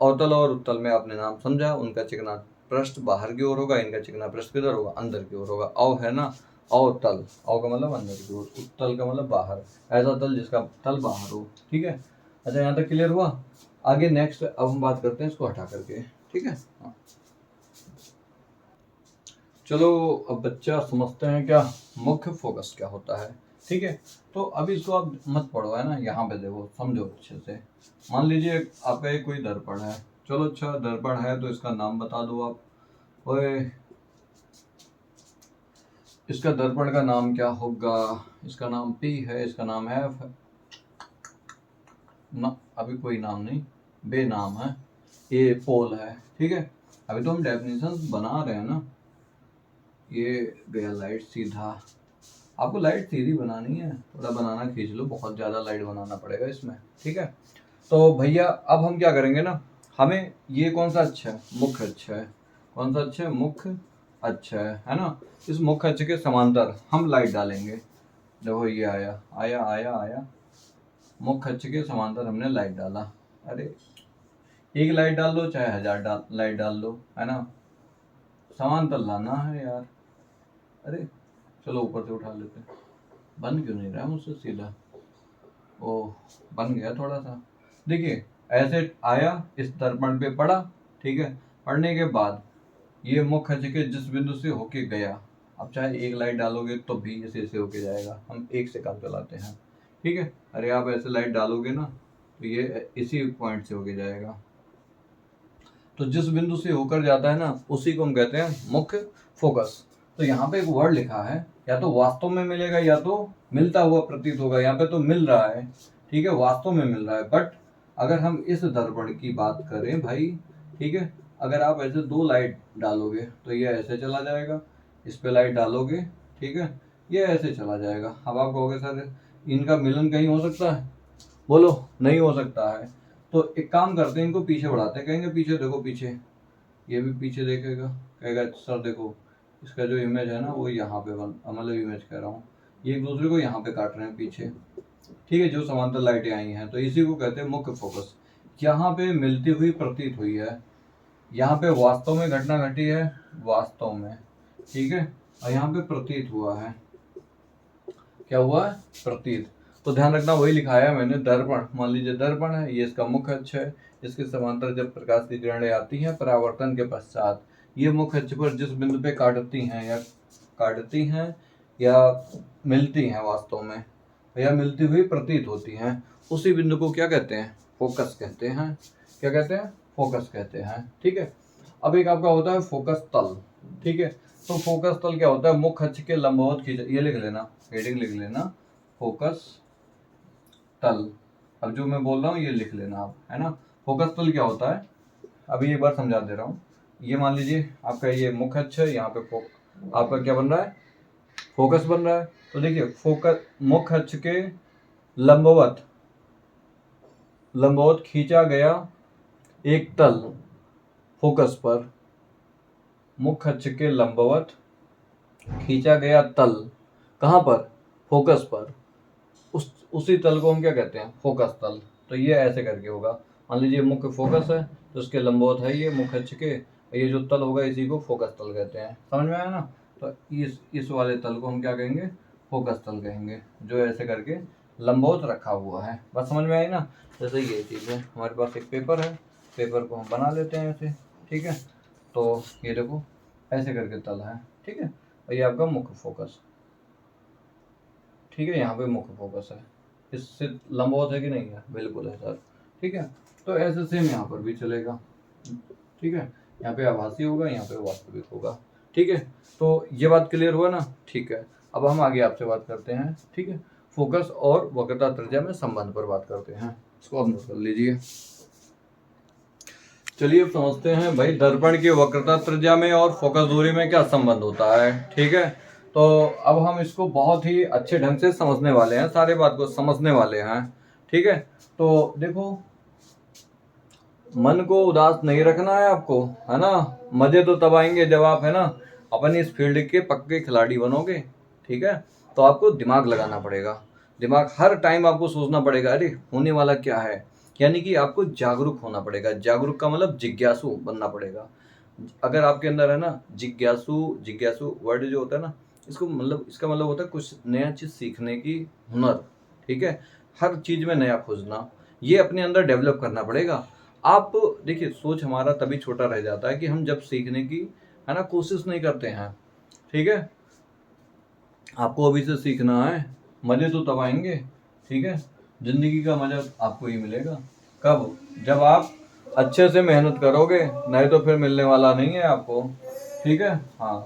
अवतल और उत्तल में आपने नाम समझा। उनका चिकना पृष्ठ बाहर की ओर होगा, इनका चिकना पृष्ठ किधर होगा? अंदर की ओर होगा। अव है ना, अवतल, अव का मतलब अंदर की ओर, उत्तल का मतलब बाहर, ऐसा तल जिसका तल बाहर हो। ठीक है, अच्छा यहाँ तक क्लियर हुआ? आगे नेक्स्ट अब हम बात करते हैं इसको हटा करके। ठीक है, हाँ। चलो अब बच्चा समझते हैं क्या मुख्य फोकस क्या होता है। ठीक है, तो अभी इसको आप मत पढ़ो, है ना, यहाँ पे देखो, समझो अच्छे से। मान लीजिए आपका एक कोई दर्पण है। चलो अच्छा, दर्पण है तो इसका नाम बता दो आप। ओए, इसका दर्पण का नाम क्या होगा? इसका नाम P है, इसका नाम F है ना, अभी कोई नाम नहीं, बेनाम है। ये पोल है। ठीक है, अभी तो हम डेफिनेशन बना रहे हैं ना। ये गया लाइट सीधा। आपको लाइट सीधी बनानी है, थोड़ा बनाना खींच लो, बहुत ज़्यादा लाइट बनाना पड़ेगा इसमें। ठीक है, तो भैया अब हम क्या करेंगे ना, हमें ये कौन सा अच्छा है? मुख्य अच्छा है। कौन सा अच्छा है? मुख्य अच्छा है ना। इस मुख्य अक्ष के समांतर हम लाइट डालेंगे। देखो ये आया आया आया आया, मुख्य अक्ष के समांतर हमने लाइट डाला। अरे एक लाइट डाल दो चाहे 1000 लाइट डाल दो, है ना, समांतर लाना है यार। अरे चलो ऊपर से उठा लेते हैं। बन क्यों नहीं रहा है मुझसे सीधा? ओह, बन गया थोड़ा सा। देखिए ऐसे आया, इस दर्पण पे पड़ा। ठीक है, पड़ने के बाद ये मुख्य अक्ष के जिस बिंदु से होके गया, अब चाहे एक लाइट डालोगे तो भी ऐसे होके जाएगा, हम एक से काम चलाते हैं। ठीक है, अरे आप ऐसे लाइट डालोगे ना तो ये इसी पॉइंट से होके जाएगा। तो जिस बिंदु से होकर जाता है ना, उसी को हम कहते हैं मुख्य फोकस। तो यहाँ पे एक वर्ड लिखा है, या तो वास्तव में मिलेगा या तो मिलता हुआ प्रतीत होगा। यहाँ पे तो मिल रहा है, ठीक है, वास्तव में मिल रहा है। बट अगर हम इस दर्पण की बात करें भाई, ठीक है, अगर आप ऐसे 2 लाइट डालोगे तो ये ऐसे चला जाएगा, इस पे लाइट डालोगे, ठीक है, ये ऐसे चला जाएगा। अब आप कहोगे सर इनका मिलन कहीं हो सकता है? बोलो, नहीं हो सकता है। तो एक काम करते हैं, इनको पीछे बढ़ाते हैं। कहेंगे पीछे देखो, पीछे, ये भी पीछे देखेगा, कहेगा सर देखो इसका जो इमेज है ना वो यहाँ पे मतलब इमेज कह रहा हूँ, ये एक दूसरे को यहाँ पे काट रहे हैं पीछे। ठीक है, जो समांतर लाइटें आई हैं, तो इसी को कहते हैं मुख्य फोकस। यहाँ पे मिलती हुई प्रतीत हुई है, यहाँ पे वास्तव में घटना घटी है, वास्तव में, ठीक है, और यहाँ पे प्रतीत हुआ है। क्या हुआ है? प्रतीत। तो ध्यान रखना, वही लिखाया मैंने, दर्पण। मान लीजिए दर्पण है, ये इसका मुख्य अक्ष है। इसके समांतर जब प्रकाश की किरणें आती हैं परावर्तन के पश्चात, ये मुख्य अक्ष पर जिस बिंदु पे काटती हैं या मिलती हैं वास्तव में, या मिलती हुई प्रतीत होती हैं, उसी बिंदु को क्या कहते हैं? फोकस कहते हैं। क्या कहते हैं? फोकस कहते हैं। ठीक है, अब एक आपका होता है फोकस तल। ठीक है, तो फोकस तल क्या होता है? मुख्य अक्ष के लंबवत खींचा, ये लिख लेना, हेडिंग लिख लेना, फोकस तल। अब जो मैं बोल रहा हूँ ये लिख लेना आप, है ना। फोकस तल क्या होता है, अभी एक बार समझा दे रहा हूँ। ये मान लीजिए आपका ये मुख्य अक्ष है, यहाँ पे आपका क्या बन रहा है? फोकस बन रहा है। तो देखिए फोकस, मुख्य अक्ष के लंबवत खींचा गया एक तल फोकस पर, मुख्य अक्ष के लंबवत खींचा गया तल कहाँ पर? फोकस पर। उसी तल को हम क्या कहते हैं? फोकस तल। तो ये ऐसे करके होगा, मान लीजिए मुख्य फोकस है तो उसके लंबवत है ये मुख्य अक्ष के, ये जो तल होगा इसी को फोकस तल कहते हैं। समझ में आया ना? तो इस वाले तल को हम क्या कहेंगे? फोकस तल कहेंगे, जो ऐसे करके लंबवत रखा हुआ है। बस समझ में आई ना? जैसे ये चीज़ है, हमारे पास एक पेपर है, पेपर को हम बना लेते हैं ऐसे, ठीक है। तो ये देखो ऐसे करके तल है, ठीक है। और ये आपका मुख्य फोकस, ठीक है, यहाँ पे मुख्य फोकस है। इससे लंबवत है कि नहीं है? बिल्कुल है सर, ठीक है। तो ऐसे सेम यहाँ पर भी चलेगा, ठीक है। यहाँ पे आभासी होगा, यहाँ पे वास्तविक होगा, ठीक है। तो ये बात क्लियर हुआ ना, ठीक है। अब हम आगे आपसे बात करते हैं, ठीक है। फोकस और वक्रता त्रिज्या में संबंध पर बात करते हैं, इसको आप नोट कर लीजिए। चलिए अब समझते हैं भाई दर्पण की वक्रता त्रिज्या में और फोकस दूरी में क्या संबंध होता है, ठीक है। तो अब हम इसको बहुत ही अच्छे ढंग से समझने वाले हैं, सारे बात को समझने वाले हैं, ठीक है। तो देखो मन को उदास नहीं रखना है आपको, है ना। मजे तो तब आएंगे जब आप, है ना, अपनी इस फील्ड के पक्के खिलाड़ी बनोगे, ठीक है। तो आपको दिमाग लगाना पड़ेगा, दिमाग हर टाइम आपको सोचना पड़ेगा अरे होने वाला क्या है, यानी कि आपको जागरूक होना पड़ेगा। जागरूक का मतलब जिज्ञासु बनना पड़ेगा। अगर आपके अंदर है ना जिज्ञासु, जिज्ञासु वर्ड जो होता है ना, इसको मतलब इसका मतलब होता है कुछ नया चीज सीखने की हुनर, ठीक है। हर चीज में नया खोजना, ये अपने अंदर डेवलप करना पड़ेगा। आप देखिए सोच हमारा तभी छोटा रह जाता है कि हम जब सीखने की, है ना, कोशिश नहीं करते हैं, ठीक है। आपको अभी से सीखना है, मजे तो तब आएंगे, ठीक है। जिंदगी का मजा आपको ही मिलेगा कब? जब आप अच्छे से मेहनत करोगे, नहीं तो फिर मिलने वाला नहीं है आपको, ठीक है। हाँ,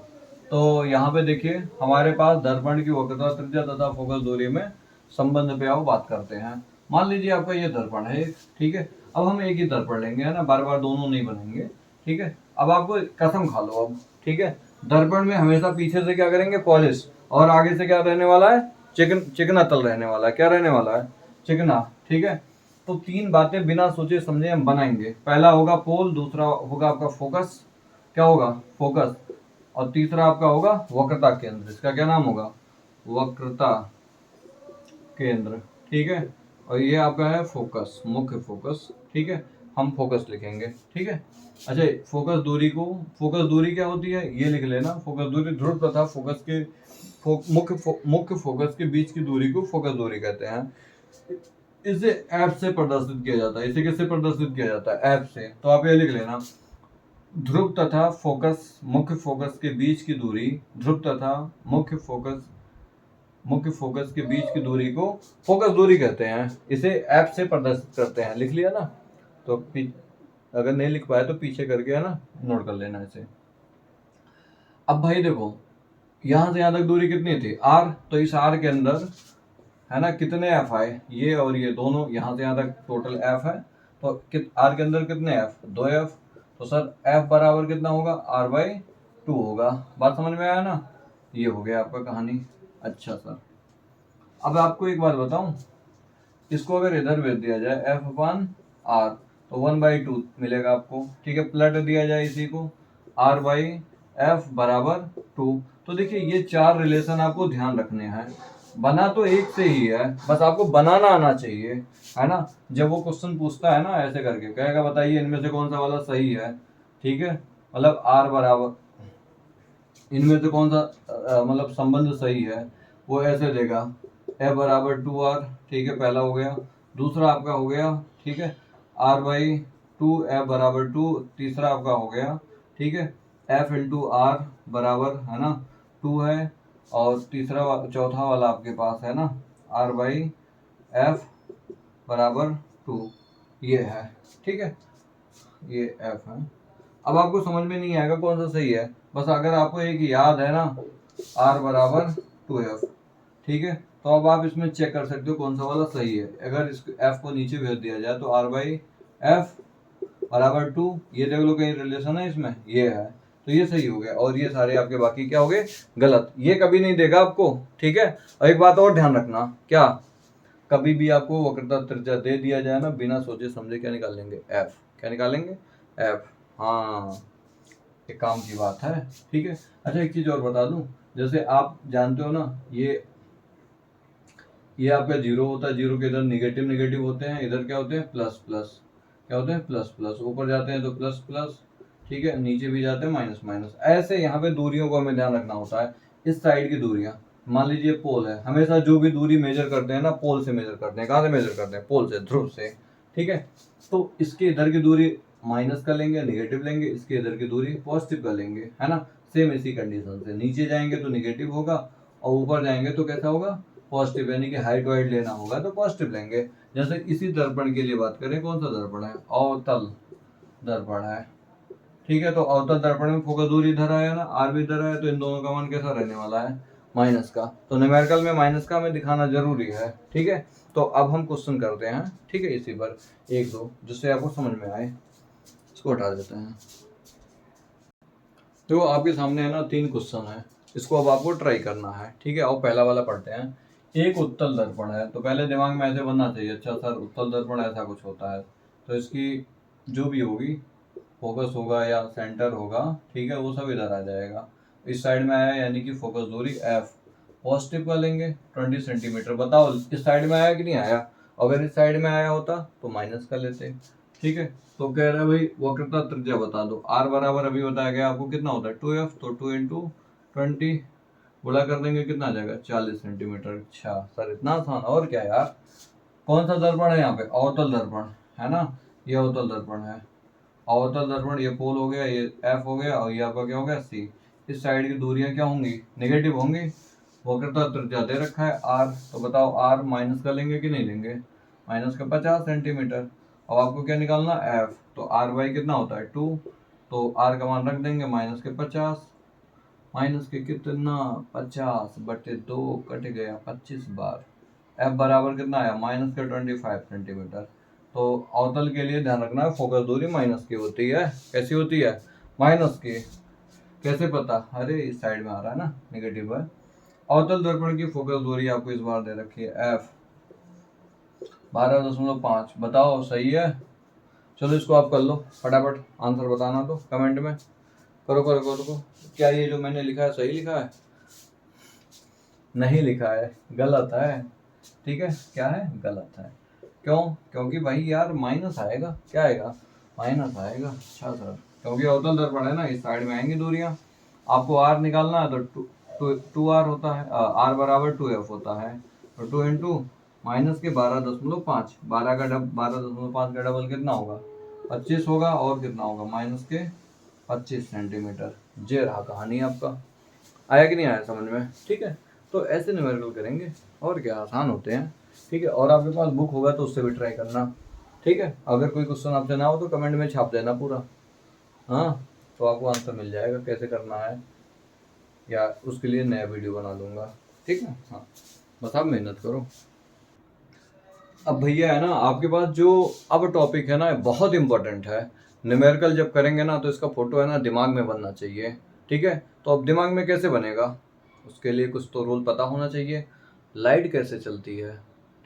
तो यहाँ पे देखिए हमारे पास दर्पण की वक्रता त्रिज्या तथा फोकस दूरी में संबंध पे आओ बात करते हैं। मान लीजिए आपका ये दर्पण है एक, ठीक है। अब हम एक ही दर्पण लेंगे, है ना, बार बार दोनों नहीं बनाएंगे, ठीक है। अब आपको कसम खा लो अब, ठीक है, दर्पण में हमेशा पीछे से क्या करेंगे, पॉलिश, और आगे से क्या रहने वाला है, चिकना तल रहने वाला है। क्या रहने वाला है? चिकना, ठीक है। तो तीन बातें बिना सोचे समझे हम बनाएंगे। पहला होगा पोल, दूसरा होगा आपका फोकस, क्या होगा, फोकस, और तीसरा आपका होगा वक्रता केंद्र। इसका क्या नाम होगा? वक्रता केंद्र, ठीक है। और ये आपका है फोकस, मुख्य फोकस, ठीक है। हम फोकस लिखेंगे, ठीक है। अच्छा, फोकस दूरी को, फोकस दूरी क्या होती है ये लिख लेना। फोकस दूरी ध्रुव तथा फोकस के मुख्य फोकस के बीच की दूरी को फोकस दूरी कहते हैं। इसे एफ से प्रदर्शित किया जाता है। इसे किससे प्रदर्शित किया जाता है? एफ से। तो आप ये लिख लेना, ध्रुव तथा फोकस, मुख्य फोकस के बीच की दूरी, ध्रुव तथा मुख्य फोकस के बीच की दूरी को फोकस दूरी कहते हैं। इसे एफ से प्रदर्शित करते हैं। लिख लिया ना? तो अगर नहीं लिख पाए तो पीछे करके, है ना, नोट कर लेना इसे। अब भाई देखो यहां से यहां तक दूरी कितनी थी? आर। तो इस आर के अंदर, है ना, कितने एफ आए? ये और ये दोनों, यहां से यहां तक टोटल एफ है। तो आर के अंदर कितने एफ? 2 एफ। तो सर एफ बराबर कितना होगा? r/2 होगा। बात समझ में आया ना? ये हो गया आपका कहानी। अच्छा सर, अब आपको एक बात बताऊं, इसको अगर इधर भेज दिया जाए f/r, तो 1/2 मिलेगा आपको, ठीक है। पलट दिया जाए इसी को, r/f बराबर 2। तो देखिए ये चार रिलेशन आपको ध्यान रखने हैं। बना तो एक से ही है, बस आपको बनाना आना चाहिए, है ना। जब वो क्वेश्चन पूछता है ना ऐसे करके, कहेगा बताइए इनमें से कौन सा वाला सही है, ठीक है। मतलब r बराबर, इनमें से कौन सा मतलब संबंध सही है, वो ऐसे देगा, f बराबर 2r, ठीक है, पहला हो गया। दूसरा आपका हो गया, ठीक है, r/2, f बराबर 2। तीसरा आपका हो गया, ठीक है, f इंटू r बराबर, है ना, 2 है। और तीसरा चौथा वाला आपके पास है ना, r/f बराबर 2, ये है, ठीक है, ये f है। अब आपको समझ में नहीं आएगा कौन सा सही है, बस अगर आपको एक याद है ना, r बराबर 2f, ठीक है। तो अब आप इसमें चेक कर सकते हो कौन सा वाला सही है। अगर इस f को नीचे भेज दिया जाए तो r/f बराबर 2, ये देख लो कहीं रिलेशन है इसमें, ये है, तो ये सही हो गया। और ये सारे आपके बाकी क्या हो गए? गलत। ये कभी नहीं देगा आपको, ठीक है। और एक बात और ध्यान रखना, क्या, कभी भी आपको वक्रता त्रिज्या दे दिया जाए ना, बिना सोचे समझे क्या निकाल लेंगे? एफ। क्या निकालेंगे? एफ। हाँ, ये काम की बात है, ठीक है। अच्छा एक चीज और बता दूं, जैसे आप जानते हो ना, ये आपका जीरो होता है, जीरो के इधर निगेटिव निगेटिव होते हैं, इधर क्या होते हैं? Plus plus. क्या होते हैं? Plus plus. ऊपर जाते हैं तो प्लस प्लस, ठीक है, नीचे भी जाते हैं माइनस माइनस। ऐसे यहाँ पे दूरियों को हमें ध्यान रखना होता है। इस साइड की दूरियां, मान लीजिए पोल है, हमेशा जो भी दूरी मेजर करते हैं ना, पोल से मेजर करते हैं। कहाँ से मेजर करते हैं? पोल से, ध्रुव से, ठीक है। तो इसके इधर की दूरी माइनस का लेंगे, नेगेटिव लेंगे, इसके इधर की दूरी पॉजिटिव का लेंगे, है ना। सेम इसी कंडीशन से नीचे जाएंगे तो नेगेटिव होगा और ऊपर जाएंगे तो कैसा होगा, पॉजिटिव, यानी कि हाइट वाइट लेना होगा तो पॉजिटिव लेंगे। जैसे इसी दर्पण के लिए बात करें, कौन सा दर्पण है, अवतल दर्पण है, ठीक है। तो अवतल दर्पण में फोकस दूरी इधर आया ना, आर भी इधर आया, तो इन दोनों का मान कैसा रहने वाला है, माइनस का। तो न्यूमेरिकल में माइनस का हमें दिखाना जरूरी है, ठीक है। तो अब हम क्वेश्चन करते हैं, ठीक है, इसी पर एक दो जिससे आपको समझ में आए। इसको हटा देते हैं। देखो आपके सामने है ना 3 क्वेश्चन है, इसको अब आपको ट्राई करना है, ठीक है। अब पहला वाला पढ़ते हैं। एक उत्तल दर्पण है, तो पहले दिमाग में ऐसे बनना चाहिए, अच्छा सर उत्तल दर्पण ऐसा कुछ होता है, तो इसकी जो भी होगी फोकस होगा या सेंटर होगा, ठीक है, वो सब इधर आ जाएगा। इस साइड में आया यानी कि फोकस दूरी एफ, पॉजिटिव का लेंगे 20 सेंटीमीटर। बताओ इस साइड में आया कि नहीं आया, अगर इस साइड में आया होता तो माइनस का लेते, ठीक है। तो कह रहा है भाई वक्रता त्रिज्या बता दो। आर बराबर अभी बताया गया आपको कितना होता है 2f, तो 2 इंटू 20 गुणा कर देंगे, कितना आ जाएगा 40 सेंटीमीटर। अच्छा सर इतना आसान, और क्या यार। कौन सा दर्पण है यहाँ पे, अवतल दर्पण है ना, ये अवतल दर्पण है। अवतल दर्पण, ये पोल हो गया, ये एफ हो गया, और ये आपका क्या हो गया सी। इस साइड की दूरियां क्या होंगी, नेगेटिव होंगी। वक्रता त्रिज्या दे रखा है आर, तो बताओ आर माइनस का लेंगे कि नहीं लेंगे, माइनस का 50 सेंटीमीटर। अब आपको क्या निकालना, एफ, तो आर बाई कितना होता है 2, तो आर का मान रख देंगे माइनस के 50, माइनस के कितना 50/2 कट गया 25 बार। एफ बराबर कितना आया, माइनस के 25 सेंटीमीटर। तो अवतल के लिए ध्यान रखना है फोकस दूरी माइनस की होती है। कैसी होती है, माइनस की। कैसे पता, अरे इस साइड में आ रहा है ना, नेगेटिव है। अवतल दर्पण की फोकस दूरी आपको इस बार दे रखी है एफ 12.5। बताओ सही है, चलो इसको आप कर लो फटाफट, आंसर बताना तो कमेंट में करो करो करो करो। क्या ये जो मैंने लिखा है सही लिखा है, नहीं लिखा है, गलत है, ठीक है। क्या है, गलत है। क्यों, क्योंकि भाई यार माइनस आएगा, क्या आएगा, माइनस आएगा। अच्छा सर, क्योंकि अवतल दर्पण है ना, इस साइड में आएंगी दूरियां। आपको आर निकालना है तो टू आर होता है, आर बराबर 2f होता है, तो 2 इंटू माइनस के 12.5, 12.5 का डबल कितना होगा 25 होगा, और कितना होगा माइनस के 25 सेंटीमीटर। ये रहा कहानी आपका, आया कि नहीं आया समझ में, ठीक है। तो ऐसे न्यूमेरिकल करेंगे, और क्या, आसान होते हैं, ठीक है। और आपके पास बुक होगा तो उससे भी ट्राई करना, ठीक है। अगर कोई क्वेश्चन आपसे ना हो तो कमेंट में छाप देना पूरा, हाँ, तो आपको आंसर मिल जाएगा कैसे करना है, या उसके लिए नया वीडियो बना दूंगा, ठीक है। हाँ, बस आप मेहनत करो। अब भैया है ना आपके पास जो अब टॉपिक है ना बहुत इंपॉर्टेंट है। न्यूमेरिकल जब करेंगे ना तो इसका फोटो है ना दिमाग में बनना चाहिए, ठीक है। तो अब दिमाग में कैसे बनेगा, उसके लिए कुछ तो रूल पता होना चाहिए। लाइट कैसे चलती है,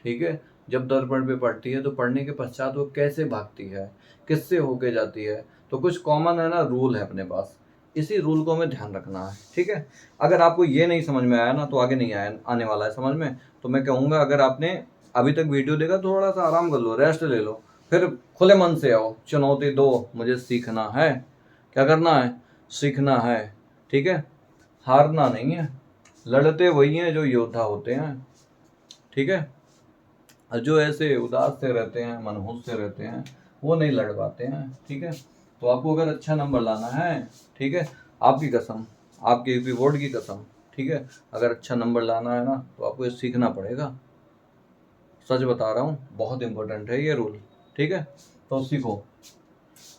ठीक है, जब दर्पण पे पड़ती है तो पड़ने के पश्चात वो कैसे भागती है, किससे होके जाती है, तो कुछ कॉमन है ना रूल है अपने पास, इसी रूल को हमें ध्यान रखना है, ठीक है। अगर आपको ये नहीं समझ में आया ना तो आगे नहीं आया आने वाला है समझ में। तो मैं कहूँगा अगर आपने अभी तक वीडियो देखा थोड़ा सा आराम कर लो, रेस्ट ले लो, फिर खुले मन से आओ, चुनौती दो, मुझे सीखना है, क्या करना है, सीखना है, ठीक है। हारना नहीं है, लड़ते वही हैं जो योद्धा होते हैं, ठीक है। और जो ऐसे उदास से रहते हैं, मनहूस से रहते हैं, वो नहीं लड़ पाते हैं, ठीक है। तो आपको अगर अच्छा नंबर लाना है, ठीक है, आपकी कसम, आपके यूपी बोर्ड की कसम, ठीक है, अगर अच्छा नंबर लाना है ना तो आपको ये सीखना पड़ेगा। सच बता रहा हूँ, बहुत इंपॉर्टेंट है ये रूल, ठीक है। तो सीखो।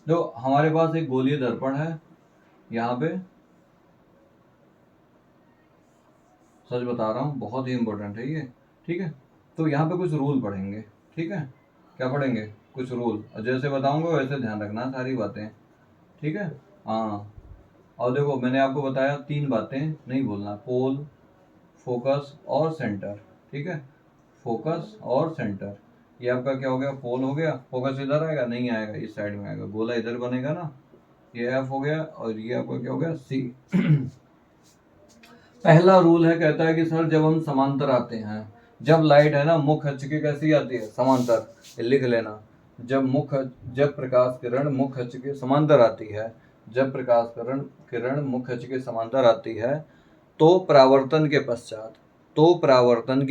जो हमारे पास एक गोलीय दर्पण है यहाँ पे, सच बता रहा हूँ बहुत ही इंपॉर्टेंट है ये, ठीक है। तो यहाँ पे कुछ रूल पढ़ेंगे, ठीक है। क्या पढ़ेंगे, कुछ रूल, और जैसे बताऊंगा वैसे ध्यान रखना सारी बातें, ठीक है। हाँ, और देखो मैंने आपको बताया 3 बातें नहीं भूलना, पोल, फोकस और सेंटर, ठीक है। फोकस और सेंटर, ये आपका क्या हो गया, पोल हो गया, फोकस इधर आएगा नहीं आएगा, इस साइड में आएगा, गोला इधर बनेगा ना, ये एफ हो गया, और ये आपका क्या हो गया सी। पहला रूल है, कहता है कि सर जब हम समांतर आते हैं, जब लाइट है ना मुख अक्ष के कैसी आती है समांतर, लिख लेना, जब प्रकाश किरण मुख अक्ष के समांतर आती है, जब प्रकाश किरण मुख अक्ष के समांतर आती है तो परावर्तन के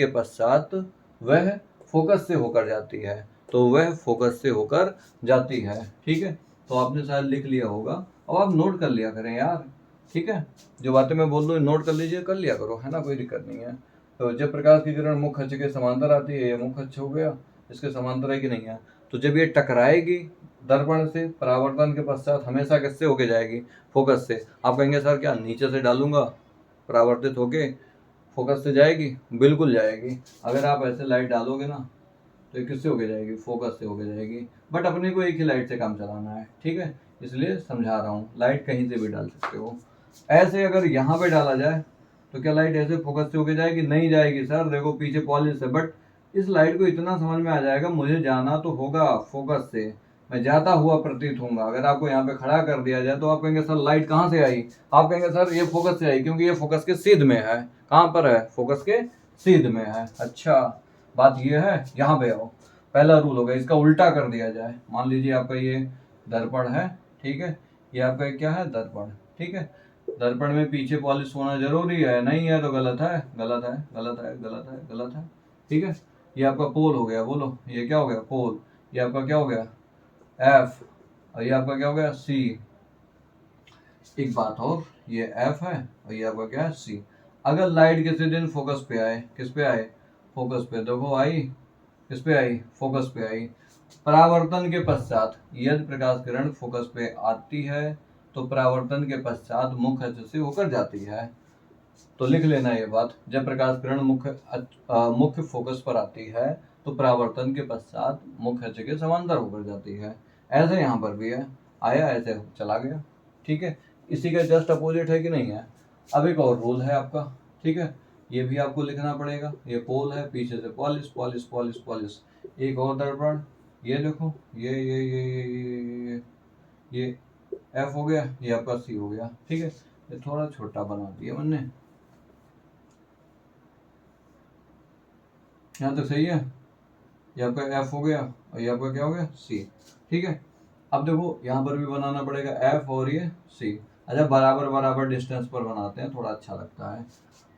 पश्चात वह फोकस से होकर जाती है, तो वह फोकस से होकर जाती है, ठीक है। तो आपने शायद लिख लिया होगा, अब आप नोट कर लिया करें यार, ठीक है। जो बातें मैं बोल रहा हूँ नोट कर लीजिए, कर लिया करो, है ना, कोई दिक्कत नहीं है। तो जब प्रकाश की किरण मुख्य अक्ष के समांतर आती है, ये मुख्य अक्ष हो गया, इसके समांतर है कि नहीं है, तो जब ये टकराएगी दर्पण से परावर्तन के पश्चात हमेशा किससे होके जाएगी, फोकस से। आप कहेंगे सर क्या नीचे से डालूंगा परावर्तित होके फोकस से जाएगी, बिल्कुल जाएगी। अगर आप ऐसे लाइट डालोगे ना तो ये किससे होके जाएगी, फोकस से होके जाएगी। बट अपने को एक ही लाइट से काम चलाना है, ठीक है, इसलिए समझा रहा हूँ, लाइट कहीं से भी डाल सकते हो। ऐसे अगर यहाँ पे डाला जाए तो क्या लाइट ऐसे फोकस से होके जाएगी, नहीं जाएगी सर, देखो पीछे पॉलिश है। बट इस लाइट को इतना समझ में आ जाएगा, मुझे जाना तो होगा फोकस से, मैं जाता हुआ प्रतीत होऊंगा। अगर आपको यहाँ पे खड़ा कर दिया जाए तो आप कहेंगे सर लाइट कहाँ से आई, आप कहेंगे सर ये फोकस से आई, क्योंकि ये फोकस के सीध में है। कहाँ पर है, फोकस के सीध में है। अच्छा बात ये है, यहाँ पे आओ, पहला रूल होगा, इसका उल्टा कर दिया जाए। मान लीजिए आपका ये दर्पण है, ठीक है, ये आपका क्या है, दर्पण, ठीक है। दर्पण में पीछे पॉलिश होना जरूरी है, नहीं है तो गलत है, गलत है, गलत है, गलत है, गलत है, ठीक है। ये आपका पोल हो गया, बोलो ये क्या हो गया, पोल। ये आपका क्या हो गया, एफ, और ये आपका क्या हो गया, सी। एक बात और, ये एफ है और ये आपका क्या है, सी। अगर लाइट किसी दिन फोकस पे आए, किस पे आए, फोकस पे, देखो आई, किस पे आई, फोकस पे आई। परावर्तन के पश्चात यदि प्रकाश किरण फोकस पे आती है तो परावर्तन के पश्चात मुख्य अक्ष से होकर जाती है। तो लिख लेना ये बात, जब प्रकाश किरण मुख्य फोकस पर आती है तो परावर्तन के पश्चात मुख्य अक्ष के समांतर होकर जाती है। ऐसे यहाँ पर भी है, आया ऐसे चला गया, ठीक है, इसी का जस्ट अपोजिट है कि नहीं है। अब एक और रूल है आपका, ठीक है, ये भी आपको लिखना पड़ेगा। ये पोल है, पीछे से पॉलिश पॉलिश पॉलिश पॉलिश। एक और दर्पण, ये देखो, ये एफ हो गया, ये आपका सी हो गया, ठीक है। ये थोड़ा छोटा बना दिया मैंने, यहाँ तक सही है। ये आपका एफ हो गया और ये आपका क्या हो गया, सी, ठीक है। अब देखो यहाँ पर भी बनाना पड़ेगा एफ और ये सी। अच्छा बराबर बराबर डिस्टेंस पर बनाते हैं, थोड़ा अच्छा लगता है।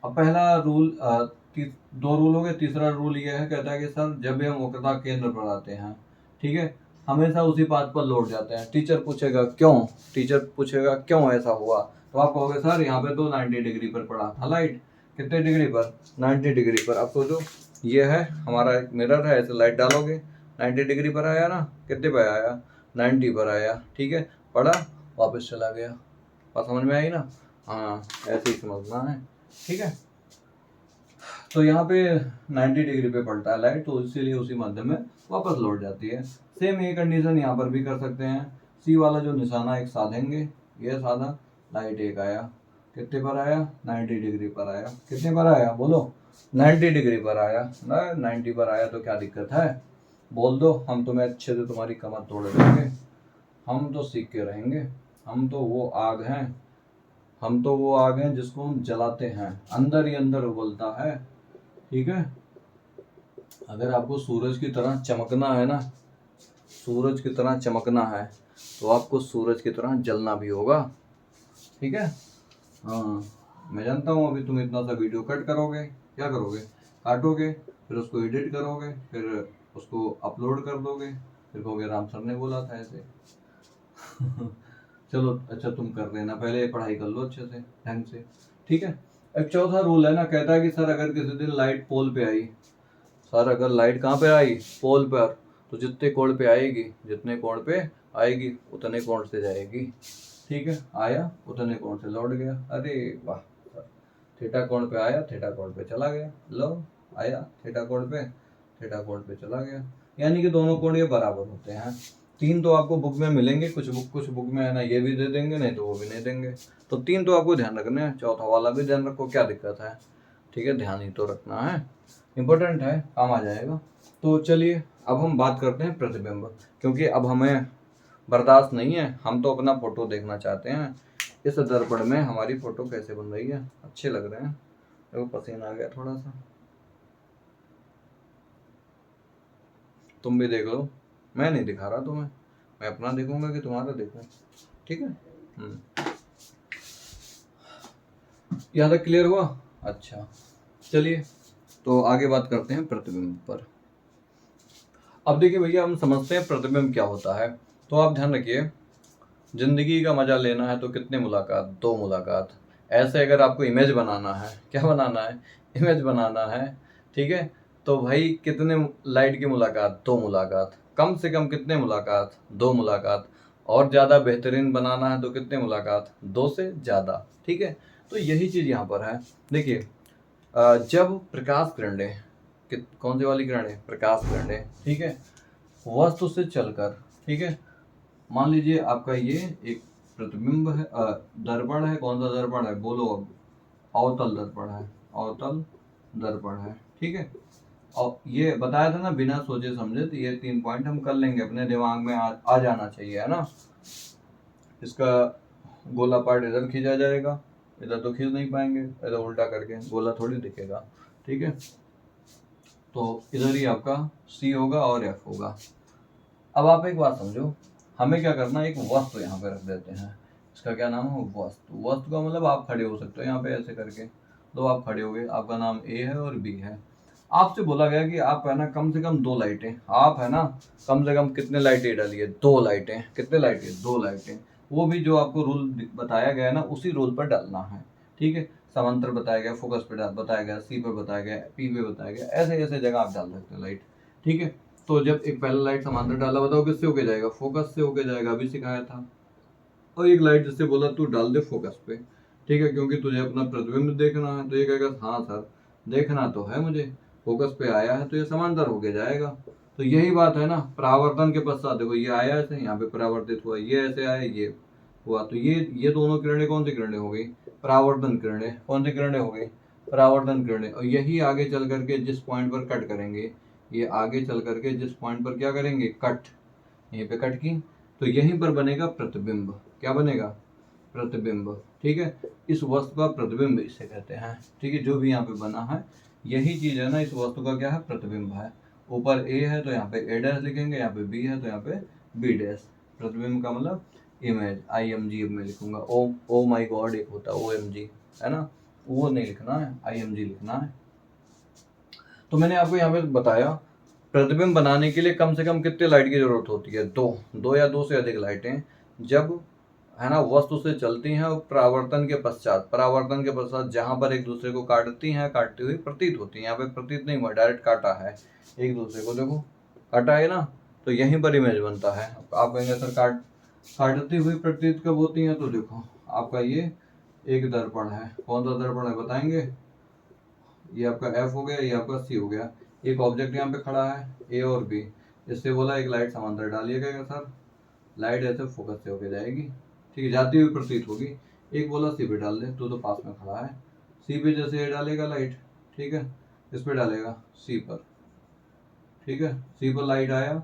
अब पहला रूल, दो रूल हो गए। तीसरा रूल ये है, कहता है कि सर जब भी हम वक्रता केंद्र पर आते हैं, ठीक है, हमेशा उसी बात पर लौट जाते हैं। टीचर पूछेगा क्यों, टीचर पूछेगा क्यों ऐसा हुआ, तो आप कहोगे सर यहाँ पे तो 90 डिग्री पर पड़ा था लाइट। कितने डिग्री पर, 90 डिग्री पर। अब सोचो ये है हमारा एक मिरर है, ऐसे लाइट डालोगे 90 डिग्री पर आया ना, कितने पर आया, 90 पर आया, ठीक है, पड़ा वापस चला गया। बात समझ में आई ना, हाँ ऐसे ही समझना है, ठीक है। तो यहाँ पे 90 डिग्री पे पड़ता है लाइट, तो इसीलिए उसी माध्यम में वापस लौट जाती है। सेम ये कंडीशन यहाँ पर भी कर सकते हैं। सी वाला जो निशाना एक साधेंगे, ये साधा, लाइट एक आया, कितने पर आया, 90 डिग्री पर आया। कितने पर आया बोलो, 90 डिग्री पर आया ना, 90 पर आया तो क्या दिक्कत है, बोल दो, हम तुम्हें अच्छे से तुम्हारी कमर तोड़ देंगे, हम तो सीख के रहेंगे। हम तो वो आग हैं, हम तो वो आग हैं जिसको हम जलाते हैं, अंदर ही अंदर उबलता है, ठीक है। अगर आपको सूरज की तरह चमकना है ना, सूरज की तरह चमकना है तो आपको सूरज की तरह जलना भी होगा, ठीक है। हाँ मैं जानता हूँ अभी तुम इतना सा वीडियो कट करोगे, क्या करोगे, काटोगे, फिर उसको एडिट करोगे, फिर उसको अपलोड कर दोगे, फिर कहोगे राम सर ने बोला था ऐसे। चलो अच्छा तुम कर लेना, पहले पढ़ाई कर लो अच्छे से ढंग से, ठीक है। एक चौथा रूल है ना, कहता है कि सर अगर किसी दिन लाइट पोल पे आई, सर अगर लाइट कहाँ पे आई, पोल पर, तो जितने कोण पे आएगी, जितने कोण पे आएगी उतने कोण से जाएगी, ठीक है। आया उतने कोण से लौट गया, अरे वाह, थीटा कोण पे आया, थीटा कोण पे चला गया, लो आया थीटा कोण पे, थीटा कोण पे चला गया। यानी कि दोनों कोण ये बराबर होते हैं। तीन तो आपको बुक में मिलेंगे, कुछ बुक में है ना ये भी दे देंगे, नहीं तो वो भी नहीं देंगे। तो तीन तो आपको ध्यान रखने हैं, चौथा वाला भी ध्यान रखो, क्या दिक्कत है, ठीक है, ध्यान ही तो रखना है, इम्पोर्टेंट है, काम आ जाएगा। तो चलिए अब हम बात करते हैं प्रतिबिंब, क्योंकि अब हमें बर्दाश्त नहीं है, हम तो अपना फोटो देखना चाहते हैं। इस दर्पण में हमारी फोटो कैसे बन रही है, अच्छे लग रहे हैं, देखो पसीना आ गया थोड़ा सा, तुम भी देख लो, मैं नहीं दिखा रहा तुम्हें, मैं अपना देखूंगा कि तुम्हारा देखूं, ठीक है। यहाँ तक क्लियर हुआ, अच्छा चलिए तो आगे बात करते हैं प्रतिबिंब पर। अब देखिए भैया हम समझते हैं प्रतिबिंब क्या होता है, तो आप ध्यान रखिए जिंदगी का मजा लेना है तो कितने मुलाकात, 2 मुलाकात। ऐसे अगर आपको इमेज बनाना है, क्या बनाना है, इमेज बनाना है, ठीक है, तो भाई कितने लाइट की मुलाकात, 2 मुलाकात। कम से कम कितने मुलाकात, 2 मुलाकात। और ज़्यादा बेहतरीन बनाना है तो कितने मुलाकात, 2 से ज़्यादा, ठीक है। तो यही चीज़ यहाँ पर है। देखिए जब प्रकाश किरणें, कौन सी वाली किरणें, प्रकाश किरणें, ठीक है, वस्तु से चलकर, ठीक है, मान लीजिए आपका ये एक प्रतिबिंब है, दर्पण है, कौन सा दर्पण है बोलो अब, अवतल दर्पण है, अवतल दर्पण है, ठीक है। और ये बताया था ना बिना सोचे समझे, तो ये 3 पॉइंट हम कर लेंगे, अपने दिमाग में आ जाना चाहिए, है ना। इसका गोला पार्ट इधर खींचा जाएगा, इधर तो खींच नहीं पाएंगे, इधर उल्टा करके गोला थोड़ी दिखेगा, ठीक है। तो इधर ही आपका सी होगा और एफ होगा। अब आप एक बात समझो, हमें क्या करना है, एक वस्तु यहाँ पे रख देते हैं, इसका क्या नाम है, वस्तु। वस्तु का मतलब आप खड़े हो सकते हो यहाँ पे ऐसे करके, तो आप खड़े हो गए, आपका नाम ए है और बी है। आपसे बोला गया कि आप है ना कम से कम 2 लाइटें, आप है ना कम से कम कितने लाइटें डालिए, 2 लाइटें। कितने लाइटें, 2 लाइटें। वो भी जो आपको रूल बताया गया है ना, उसी रूल पर डालना है, ठीक है। समांतर बताया गया, फोकस पे बताया गया, सी पे बताया गया, पी पे बताया गया, ऐसे ऐसे जगह आप डाल सकते हो लाइट, ठीक है। तो जब एक पहला लाइट समांतर डाला, बताओ किससे होके जाएगा, फोकस से होके जाएगा, अभी सिखाया था। और एक लाइट जिससे बोला तू डाल दे फोकस पे, ठीक है, क्योंकि तुझे अपना प्रतिबिंब देखना है। तो ये कहेगा हाँ सर देखना तो है मुझे, फोकस पे आया है तो ये समांतर होके जाएगा। तो यही बात है ना, परावर्तन के पश्चात देखो ये आया ऐसे, यहाँ पे परावर्तित हुआ, ये ऐसे आया, ये हुआ, तो ये दोनों किरणें कौन सी किरणें हो गई, परावर्तन किरणें। कौन सी किरणें हो गई, परावर्तन किरणें। और यही आगे चल करके जिस पॉइंट पर कट करेंगे, ये आगे चल करके जिस पॉइंट पर क्या करेंगे, कट, यहीं पे कट की, तो यहीं पर बनेगा प्रतिबिंब। क्या बनेगा, प्रतिबिंब, ठीक है। इस वस्तु का प्रतिबिंब इसे कहते हैं, ठीक है। जो भी यहाँ पे बना है यही चीज है ना, इस वस्तु का क्या है, प्रतिबिंब है। ऊपर ए है तो यहाँ पे ए डैश लिखेंगे, यहाँ पे बी है तो यहाँ पे बी डैश। प्रतिबिंब का मतलब इमेज, IMG में लिखूंगा। ओ माई गॉड एक होता है OMG, है ना, वो नहीं लिखना है, IMG लिखना है। तो मैंने आपको यहाँ पे बताया प्रतिबिंब बनाने के लिए कम से कम कितने लाइट की जरूरत होती है, 2 या 2 से अधिक लाइटें, जब है ना वस्तु से चलती हैं और परावर्तन के पश्चात जहां पर एक दूसरे को काटती हैं, काटती हुई प्रतीत होती है। यहाँ पे प्रतीत नहीं हुआ, डायरेक्ट काटा है एक दूसरे को, देखो काटा है ना, तो यहीं पर इमेज बनता है। आप कहेंगे सर काटती हुई प्रतीत कब होती है, तो देखो आपका ये एक दर्पण है, कौन सा दर्पण है बताएंगे, ये आपका एफ हो गया, ये आपका सी हो गया। एक ऑब्जेक्ट यहाँ पे खड़ा है ए और बी, इससे बोला एक लाइट समांतर डालिएगा सर, लाइट ऐसे फोकस से होके जाएगी, ठीक है, जाती हुई प्रतीत होगी। एक बोला सी पे डाल दे, तो पास में खड़ा है, सी पे जैसे ये डालेगा लाइट, ठीक है, इस पे डालेगा सी पर, ठीक है, सी पर लाइट आया,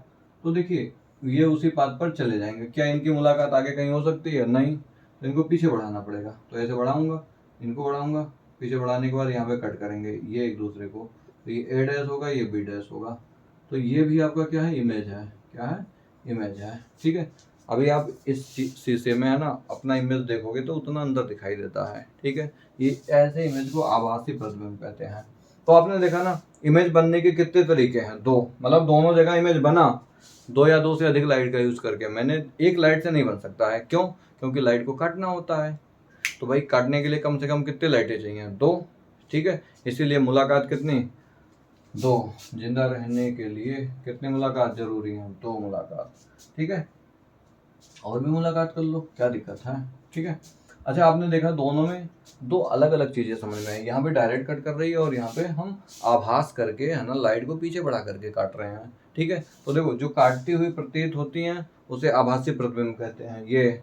तो देखिए ये उसी पाथ पर चले जाएंगे। क्या इनकी मुलाकात आगे कहीं हो सकती है, नहीं, तो इनको पीछे बढ़ाना पड़ेगा। तो ऐसे बढ़ाऊंगा, इनको बढ़ाऊंगा, पीछे बढ़ाने के बाद यहाँ पे कट करेंगे ये एक दूसरे को, तो ये ए डैश होगा, ये बी डैश होगा। तो ये भी आपका क्या है, इमेज है, क्या है, इमेज है, ठीक है। अभी आप इस शीशे में है ना अपना इमेज देखोगे तो उतना अंदर दिखाई देता है, ठीक है। ये ऐसे इमेज को आभासी प्रतिबिंब कहते हैं। तो आपने देखा ना इमेज बनने के कितने तरीके हैं, 2, मतलब दोनों जगह इमेज बना 2 या 2 से अधिक लाइट का यूज करके। मैंने एक लाइट से नहीं बन सकता है, क्यों, क्योंकि लाइट को काटना होता है। तो भाई काटने के लिए कम से कम कितने लाइटें चाहिए, 2, ठीक है। इसीलिए मुलाकात कितनी, 2। जिंदा रहने के लिए कितनी मुलाकात जरूरी है, 2 मुलाकात, ठीक है। और भी मुलाकात कर लो, क्या दिक्कत है, ठीक है। अच्छा आपने देखा दोनों में 2 अलग अलग चीजें समझ में आई, यहाँ पे डायरेक्ट कट कर रही है और यहाँ पे हम आभास करके है ना लाइट को पीछे बढ़ा करके काट रहे हैं, ठीक है। तो देखो जो काटती हुई प्रतीत होती हैं उसे आभासी प्रतिबिंब कहते हैं ये,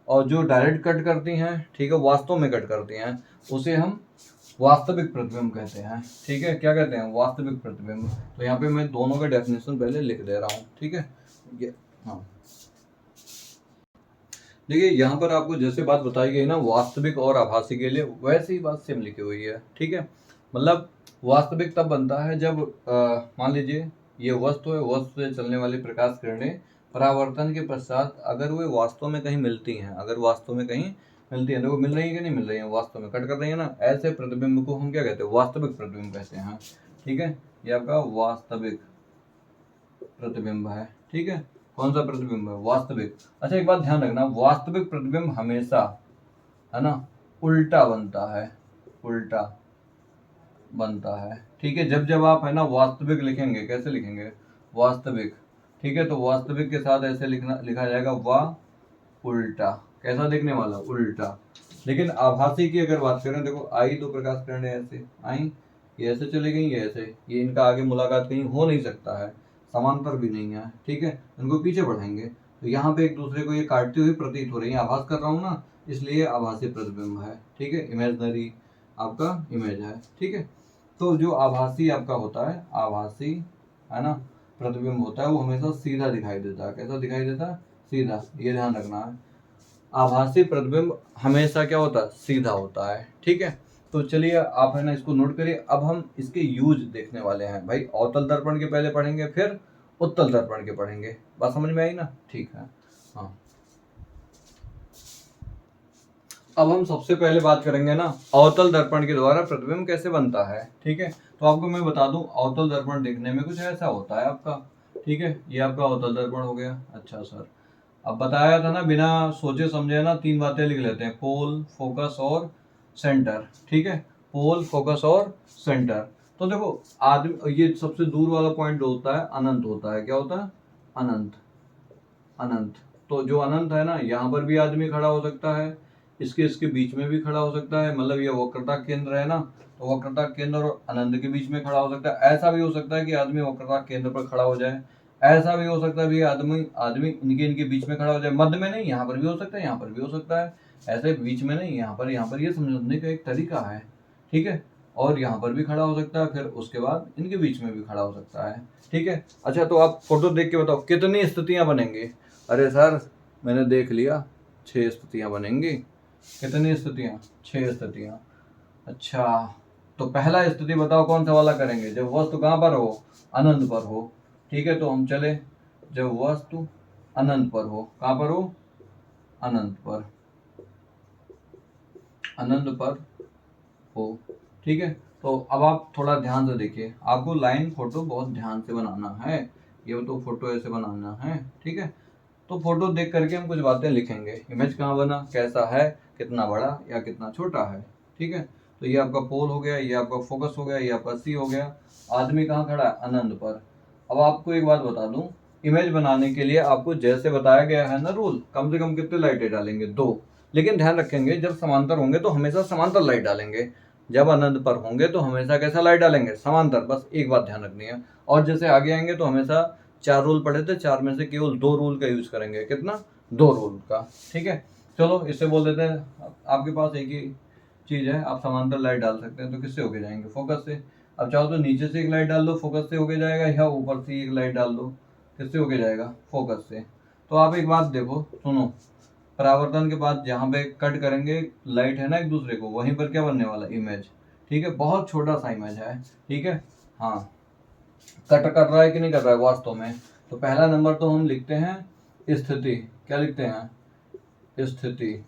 और जो डायरेक्ट कट करती हैं, ठीक है, वास्तव में कट करती हैं, उसे हम वास्तविक प्रतिबिंब कहते हैं, ठीक है। क्या कहते हैं, वास्तविक प्रतिबिंब। तो यहाँ पे मैं दोनों का डेफिनेशन पहले लिख दे रहा हूँ, ठीक है। ये हाँ देखिए यहाँ पर आपको जैसे बात बताई गई ना वास्तविक और आभासी के लिए, वैसे ही बात सेम लिखी हुई है, ठीक है। मतलब वास्तविक तब बनता है जब मान लीजिए ये वस्तु है, वस्तु से चलने वाली प्रकाश किरणें परावर्तन के पश्चात अगर वे वास्तव में कहीं मिलती हैं, अगर वास्तव में कहीं मिलती है, देखो मिल रही है कि नहीं मिल रही है, वास्तव में कट कर रही है ना, ऐसे प्रतिबिंब को हम क्या कहते हैं, वास्तविक प्रतिबिंब कहते हैं, ठीक है। ये आपका वास्तविक प्रतिबिंब है, ठीक है। कौन सा प्रतिबिंब है? वास्तविक। अच्छा एक बात ध्यान रखना, वास्तविक प्रतिबिंब हमेशा है ना उल्टा बनता है, उल्टा बनता है। ठीक है, जब जब आप है ना वास्तविक लिखेंगे, कैसे लिखेंगे? वास्तविक। ठीक है, तो वास्तविक के साथ ऐसे लिखा जाएगा वाह उल्टा। कैसा दिखने वाला? उल्टा। लेकिन आभासी की अगर बात करें, देखो आई दो प्रकाश किरणें ऐसे आई, ये ऐसे चली गई, ये ऐसे, ये इनका आगे मुलाकात कहीं हो नहीं सकता है, समांतर भी नहीं है। ठीक है, इनको पीछे बढ़ाएंगे तो यहाँ पे एक दूसरे को ये काटती हुई प्रतीत हो रही है। आभास कर रहा हूँ ना, इसलिए आभासी प्रतिबिंब है। ठीक है, इमेजनरी आपका इमेज है। ठीक है, तो जो आभासी आपका होता है, आभासी है ना प्रतिबिंब होता है, वो हमेशा सीधा दिखाई देता है। कैसा दिखाई देता है? सीधा। ये ध्यान रखना है, आभासी प्रतिबिंब हमेशा क्या होता है? सीधा होता है। ठीक है, तो चलिए आप है ना इसको नोट करिए। अब हम इसके यूज देखने वाले हैं भाई। अवतल दर्पण के पहले पढ़ेंगे, फिर उत्तल दर्पण के पढ़ेंगे। बात समझ में आई ना? ठीक है। हाँ, अब हम सबसे पहले बात करेंगे ना अवतल दर्पण के द्वारा प्रतिबिंब कैसे बनता है। ठीक है, तो आपको मैं बता दूं, अवतल दर्पण देखने में कुछ ऐसा होता है आपका। ठीक है, ये आपका अवतल दर्पण हो गया। अच्छा सर, अब बताया था ना, बिना सोचे समझे ना 3 बातें लिख लेते हैं, पोल, फोकस और सेंटर। ठीक है, पोल, फोकस और सेंटर। तो देखो आदमी, ये सबसे दूर वाला पॉइंट होता है अनंत होता है। क्या होता है? अनंत। अनंत। तो जो अनंत है ना, यहाँ पर भी आदमी खड़ा हो सकता है, इसके बीच में भी खड़ा हो सकता है। मतलब ये वक्रता केंद्र है ना, तो वक्रता केंद्र और अनंत के बीच में खड़ा हो सकता है। ऐसा भी हो सकता है कि आदमी वक्रता केंद्र पर खड़ा हो जाए। ऐसा भी हो सकता है भी आदमी आदमी इनके बीच में खड़ा हो जाए। मध्य में नहीं, यहाँ पर भी हो सकता है, यहाँ पर भी हो सकता है। ऐसे बीच में नहीं, यहाँ पर ये समझने का एक तरीका है। ठीक है, और यहाँ पर भी खड़ा हो सकता है, फिर उसके बाद इनके बीच में भी खड़ा हो सकता है। ठीक है, अच्छा तो आप फोटो देख के बताओ कितनी स्थितियां बनेंगी? अरे सर मैंने देख लिया, 6 स्थितियां बनेंगी। कितनी स्थितियां? 6 स्थितियां। अच्छा, तो पहला स्थिति बताओ कौन सा वाला करेंगे? जब वस्तु कहाँ पर हो? अनंत पर हो। ठीक है, तो हम चले, जब वस्तु अनंत पर हो। कहाँ पर हो? अनंत पर, अनंत पर हो। ठीक है, तो अब आप थोड़ा ध्यान से देखिए, आपको लाइन फोटो बहुत ध्यान से बनाना है। ये तो फोटो ऐसे बनाना है। ठीक है, तो फोटो देख करके हम कुछ बातें लिखेंगे। इमेज कहाँ बना, कैसा है, कितना बड़ा या कितना छोटा है। ठीक है, तो ये आपका पोल हो गया, ये आपका फोकस हो गया, ये आपका सी हो गया। आदमी कहाँ खड़ा है? अनंत पर। अब आपको एक बात बता दूं, इमेज बनाने के लिए आपको जैसे बताया गया है ना रूल, कम से कम कितने लाइटें डालेंगे? 2। लेकिन ध्यान रखेंगे, जब समांतर होंगे तो हमेशा समांतर लाइट डालेंगे, जब अनंत पर होंगे तो हमेशा कैसा लाइट डालेंगे? समांतर। बस एक बात ध्यान रखनी है। और जैसे आगे आएंगे तो हमेशा 4 रूल पढ़े थे, 4 में से केवल 2 रूल का यूज करेंगे। कितना? 2 रूल का। ठीक है, चलो इससे बोल देते हैं, आपके पास एक ही चीज है, आप समांतर लाइट डाल सकते हैं। तो किससे होके जाएंगे? फोकस से। अब चाहो तो नीचे से एक लाइट डाल दो, फोकस से होके जाएगा, या ऊपर से एक लाइट डाल दो, किससे होके जाएगा? फोकस से। तो आप एक बात देखो, सुनो, परावर्तन के बाद जहाँ पे कट करेंगे लाइट है ना एक दूसरे को, वहीं पर क्या बनने वाला? इमेज। ठीक है, बहुत छोटा सा इमेज है। ठीक है, हाँ, कट कर रहा है कि नहीं कर रहा है वास्तव में? तो पहला नंबर तो हम लिखते हैं स्थिति। क्या लिखते हैं? स्थिति।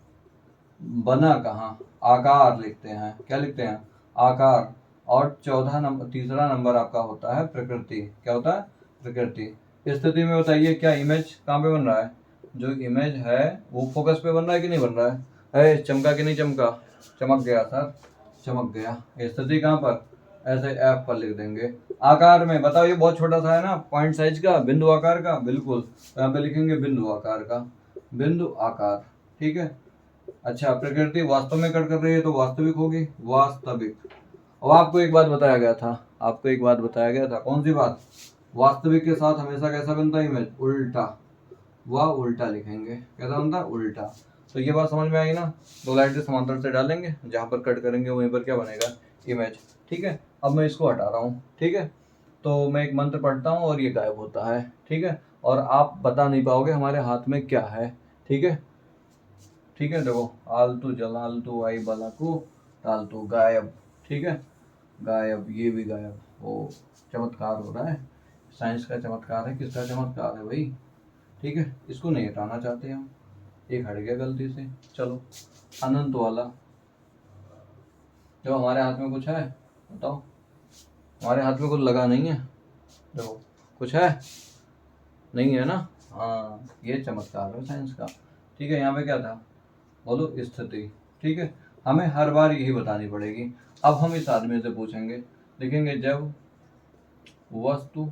बना कहाँ? आकार लिखते हैं। क्या लिखते हैं? आकार। और चौथा नंबर, तीसरा नंबर आपका होता है प्रकृति। क्या होता है? प्रकृति। स्थिति में बताइए क्या इमेज कहाँ पे बन रहा है? जो इमेज है वो फोकस पे बन रहा है कि नहीं बन रहा है? अरे चमका कि नहीं चमका? चमक गया सर, चमक गया। स्थिति कहाँ पर? ऐसे एफ पर लिख देंगे। आकार में बताओ, ये बहुत छोटा सा है ना, पॉइंट साइज का, बिंदु आकार का। बिल्कुल, यहाँ पे लिखेंगे बिंदु आकार का, बिंदु आकार। ठीक है, अच्छा प्रकृति वास्तव में कट कर रही है तो वास्तविक होगी, वास्तविक। अब आपको एक बात बताया गया था, आपको एक बात बताया गया था, कौन सी बात? वास्तविक के साथ हमेशा कैसा बनता है इमेज? उल्टा। वह उल्टा लिखेंगे। कैसा बनता है? उल्टा। तो ये बात समझ में आई ना? 2 लाइटें समांतर से डालेंगे, जहां पर कट करेंगे वहीं पर क्या बनेगा? इमेज। ठीक है, अब मैं इसको हटा रहा हूँ। ठीक है, तो मैं एक मंत्र पढ़ता हूँ और ये गायब होता है। ठीक है, और आप बता नहीं पाओगे हमारे हाथ में क्या है। ठीक है, ठीक है, देखो, आलतू जलालतू आई बलाकू टालतू, गायब। ठीक है, गायब, ये भी गायब। वो चमत्कार हो रहा है, साइंस का चमत्कार है। किसका चमत्कार है भाई? ठीक है, इसको नहीं हटाना चाहते हम, एक हट गया गलती से। चलो, अनंत वाला, जो हमारे हाथ में कुछ है बताओ? हमारे हाथ में कुछ लगा नहीं है, देखो, कुछ है? नहीं है ना? हाँ, ये चमत्कार है साइंस का। ठीक है, यहाँ पे क्या था, बोलो स्थिति। ठीक है, हमें हर बार यही बतानी पड़ेगी। अब हम इस आदमी से पूछेंगे, लिखेंगे जब वस्तु,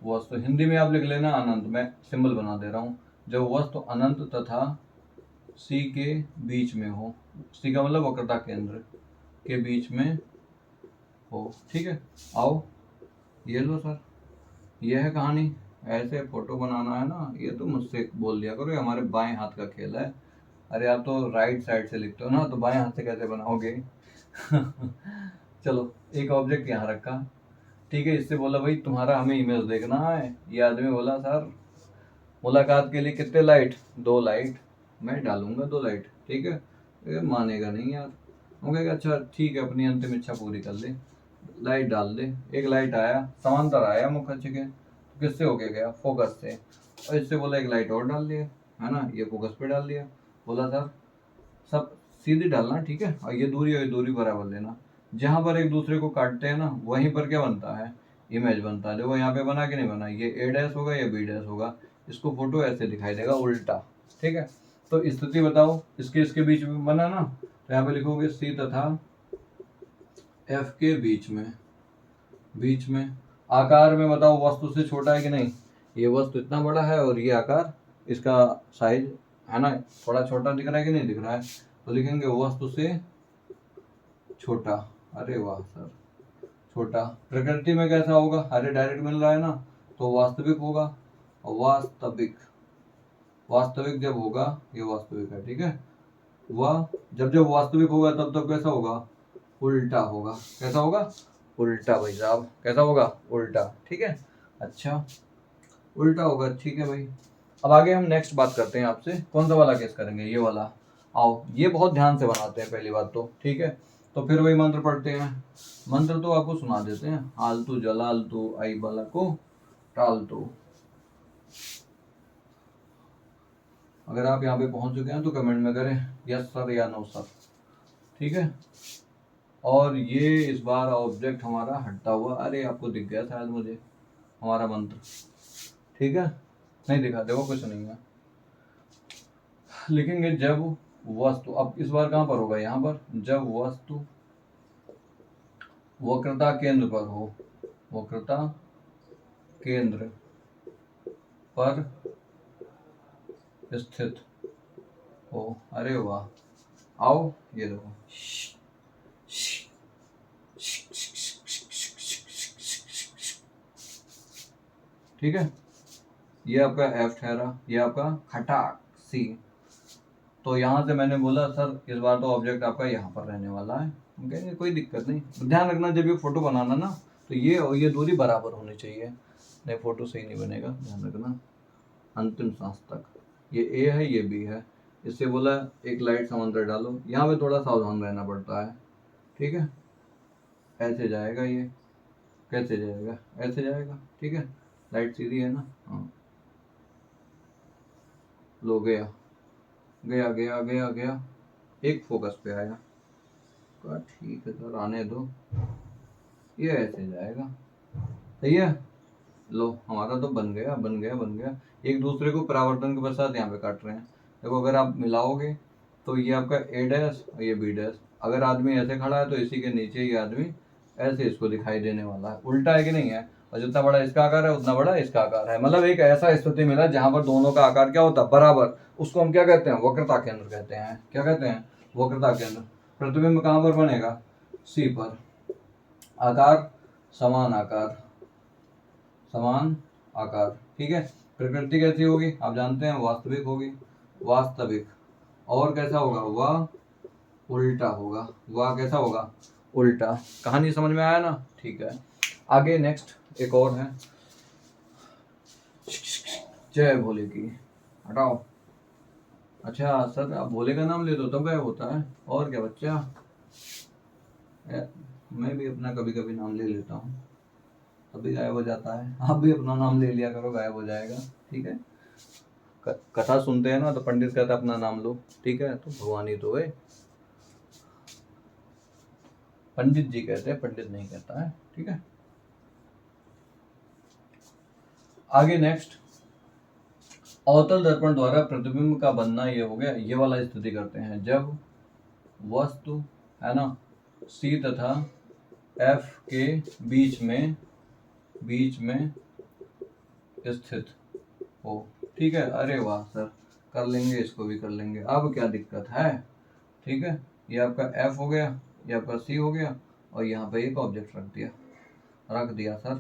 वस्तु हिंदी में आप लिख लेना अनंत, मैं सिंबल बना दे रहा हूँ। जब वस्तु अनंत तथा सी के बीच में हो, सी का मतलब वक्रता केंद्र के बीच में हो। ठीक है, आओ ये लो सर, ये है कहानी। ऐसे फोटो बनाना है ना, ये तो मुझसे बोल दिया करो, ये हमारे बाएं हाथ का खेल है। अरे आप तो राइट साइड से लिखते हो ना, तो बाएं हाथ से कैसे बनाओगे? चलो, एक ऑब्जेक्ट यहाँ रखा। ठीक है, इससे बोला भाई तुम्हारा हमें इमेज देखना है। ये आदमी बोला सर मुलाकात के लिए कितने लाइट, 2 लाइट, मैं डालूंगा 2 लाइट। ठीक है, ये मानेगा नहीं यार। हम कहेगा अच्छा ठीक है, अपनी अंतिम इच्छा पूरी कर ले, लाइट डाल दे। एक लाइट आया, समांतर आया मुख अच्छे के, तो किससे होके गया, फोकस से। और इससे बोला एक लाइट और डाल दिया, है ना, ये फोकस पे डाल दिया। बोला सर सब सीधी डालना, ठीक है, और ये दूरी बराबर लेना। जहां पर एक दूसरे को काटते हैं ना, वहीं पर क्या बनता है, इमेज बनता है। देखो यहाँ पे बना कि नहीं बना, ये ए डैश होगा, ये बी डैश होगा। इसको फोटो ऐसे दिखाई देगा उल्टा। ठीक है, तो स्थिति बताओ, इसके बीच में बना ना, तो यहाँ पे लिखोगे सी तथा एफ के बीच में आकार में बताओ वस्तु से छोटा है कि नहीं। ये वस्तु इतना बड़ा है और ये आकार, इसका साइज है ना, थोड़ा छोटा दिख रहा है कि नहीं दिख रहा है। तो लिखेंगे वस्तु से छोटा। अरे वाह सर, छोटा। प्रकृति में कैसा होगा, अरे डायरेक्ट मिल रहा है ना, तो वास्तविक होगा। और वास्तविक जब होगा, ये वास्तविक है। ठीक है, वह जब वास्तविक होगा तब कैसा होगा, उल्टा होगा। कैसा होगा, उल्टा भाई साहब, कैसा होगा, उल्टा। ठीक है, अच्छा उल्टा होगा। ठीक है भाई, अब आगे हम नेक्स्ट बात करते हैं आपसे, कौन सा वाला केस करेंगे, ये वाला। आओ, ये बहुत ध्यान से बनाते हैं पहली बात तो। ठीक है, तो फिर वही मंत्र पढ़ते हैं। मंत्र तो आपको सुना देते हैं, आलतू जलालतू आई बला को टालतू। अगर आप यहाँ पे पहुंच चुके हैं तो कमेंट में करें यस सर या नो सर। ठीक है, और ये इस बार ऑब्जेक्ट हमारा हटता हुआ, अरे आपको दिख गया शायद मुझे हमारा मंत्र। ठीक है, नहीं दिखा, देखो कुछ नहीं है। लिखेंगे जब वस्तु, अब इस बार कहां पर होगा, यहां पर, जब वस्तु वक्रता केंद्र पर हो, वक्रता केंद्र पर स्थित हो। अरे वाह, आओ ये देखो, ठीक है, ये आपका एफ ठहरा, ये आपका खटाक सी। तो यहाँ से मैंने बोला सर इस बार तो ऑब्जेक्ट आपका यहाँ पर रहने वाला है। हम कहेंगे कोई दिक्कत नहीं, ध्यान रखना जब ये फोटो बनाना ना, तो ये और ये दूरी बराबर होनी चाहिए, नहीं फोटो सही नहीं बनेगा, ध्यान रखना। अंतिम सांस तक, ये ए है ये बी है। इससे बोला एक लाइट समांतर डालो, यहाँ पे थोड़ा सावधान रहना पड़ता है। ठीक है, ऐसे जाएगा ये, कैसे जाएगा, ऐसे जाएगा। ठीक है, लाइट सीधी है ना, हाँ, लो गया गया गया गया गया, एक फोकस पे आया। ठीक है सर आने दो, ये ऐसे जाएगा। सही है, लो हमारा तो बन गया बन गया बन गया। एक दूसरे को परावर्तन के पश्चात यहाँ पे काट रहे हैं। देखो अगर आप मिलाओगे तो ये आपका ए डैश और ये बी डैश। अगर आदमी ऐसे खड़ा है तो इसी के नीचे ये आदमी ऐसे इसको दिखाई देने वाला है। उल्टा है कि नहीं है, और जितना बड़ा इसका आकार है उतना बड़ा इसका आकार है। मतलब एक ऐसा स्थिति मिला जहां पर दोनों का आकार क्या होता है, बराबर। उसको हम क्या कहते हैं, वक्रता केंद्र कहते हैं। क्या कहते हैं, वक्रता केंद्र। प्रतिबिंब कहां पर बनेगा, सी पर। आकार समान आकार, समान आकार। ठीक है, प्रकृति कैसी होगी आप जानते हैं, वास्तविक होगी, वास्तविक। और कैसा होगा, वह उल्टा होगा, वह कैसा होगा, उल्टा। कहानी समझ में आया ना, ठीक है। आगे नेक्स्ट एक और है, जय भोले की, हटाओ। अच्छा सर आप भोले का नाम ले दो तब गायब होता है, और क्या बच्चा, मैं भी अपना कभी कभी नाम ले लेता हूँ तभी गायब हो जाता है। आप भी अपना नाम ले लिया करो, गायब हो जाएगा। ठीक है, कथा सुनते हैं ना तो पंडित कहता है अपना नाम लो। ठीक है, तो भगवानी तो है, पंडित जी कहते हैं, पंडित नहीं कहता है। ठीक है, आगे नेक्स्ट अवतल दर्पण द्वारा प्रतिबिंब का बनना ये हो गया, ये वाला स्थिति करते हैं जब वस्तु है ना C तथा F के बीच में स्थित हो। ठीक है, अरे वाह सर, कर लेंगे, इसको भी कर लेंगे। अब क्या दिक्कत है? ठीक है, ये आपका F हो गया, ये आपका C हो गया, और यहाँ पे एक ऑब्जेक्ट रख दिया सर।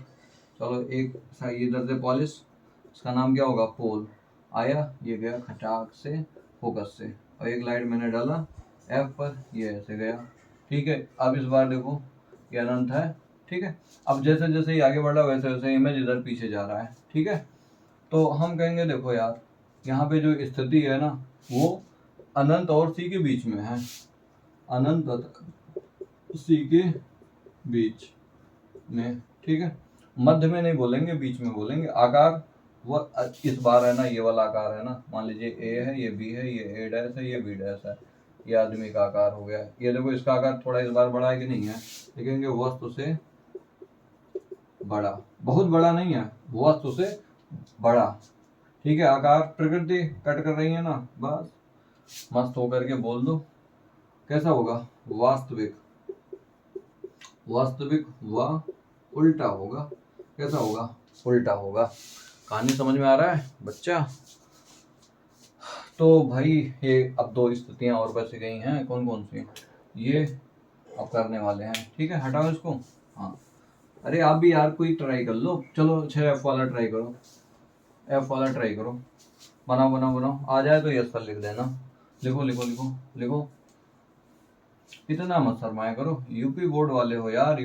चलो एक इधर से पॉलिश, इसका नाम क्या होगा? पोल। आया, ये गया खटाक से फोकस से, और एक लाइट मैंने डाला F पर, ये ऐसे गया। ठीक है, अब इस बार देखो ये अनंत है। ठीक है, अब जैसे जैसे ये आगे बढ़ रहा है वैसे वैसे इमेज इधर पीछे जा रहा है। ठीक है, तो हम कहेंगे देखो यार, यहाँ पे जो स्थिति है ना वो अनंत और C के बीच में है, अनंत C के बीच में। ठीक है, मध्य में नहीं बोलेंगे, बीच में बोलेंगे। आकार वो इस बार है ना, ये वाला आकार है ना, मान लीजिए A है, ये B है, ये A डैश है, ये B डैश है, ये आदमी का आकार हो गया। ये देखो इसका आकार थोड़ा इस बार बड़ा है कि नहीं है? देखेंगे वस्तु से बड़ा, बहुत बड़ा नहीं है, वस्तु से बड़ा। ठीक है, आकार प्रकृति कट कर रही है ना, बस मस्त होकर के बोल दो। कैसा होगा? वास्तविक, वास्तविक व उल्टा होगा। कैसा होगा? उल्टा होगा। कहानी समझ में आ रहा है बच्चा? तो भाई ये अब दो स्थितियां और बच गई हैं, कौन कौन सी? ये अब करने वाले हैं। ठीक है, हटाओ इसको। हाँ, अरे आप भी यार कोई ट्राई कर लो। चलो अच्छा F वाला ट्राई करो, F वाला ट्राई करो। बनाओ बनाओ बनाओ, आ जाए तो यस पर लिख देना। लिखो लिखो लिखो लिखो, इतना मत शर्माया करो। यूपी बोर्ड वाले हो यार,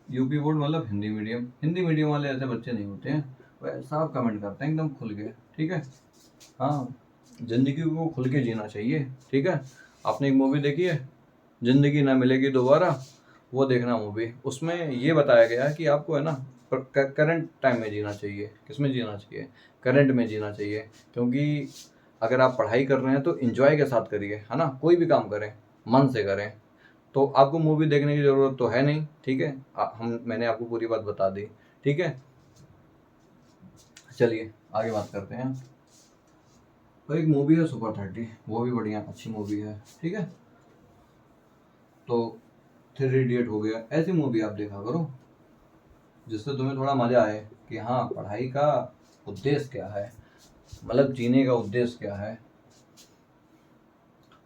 यूपी बोर्ड मतलब हिंदी मीडियम। हिंदी मीडियम वाले ऐसे बच्चे नहीं होते हैं, वैसा आप कमेंट करते हैं एकदम खुल के। ठीक है, हाँ, जिंदगी को खुल के जीना चाहिए। ठीक है, आपने एक मूवी देखी है जिंदगी ना मिलेगी दोबारा? वो देखना मूवी, उसमें ये बताया गया है कि आपको है ना करंट टाइम में जीना चाहिए। किसमें जीना चाहिए? करंट में जीना चाहिए। क्योंकि अगर आप पढ़ाई कर रहे हैं तो एंजॉय के साथ करिए, है ना, कोई भी काम करें मन से करें। तो आपको मूवी देखने की जरूरत तो है नहीं। ठीक है, मैंने आपको पूरी बात बता दी। ठीक है, चलिए आगे बात करते हैं। तो एक मूवी है सुपर 30, वो भी बढ़िया अच्छी मूवी है। ठीक है, तो 3 इडियट हो गया, ऐसी मूवी आप देखा करो जिससे तुम्हें थोड़ा मजा आए कि हाँ पढ़ाई का उद्देश्य क्या है, मतलब जीने का उद्देश्य क्या है।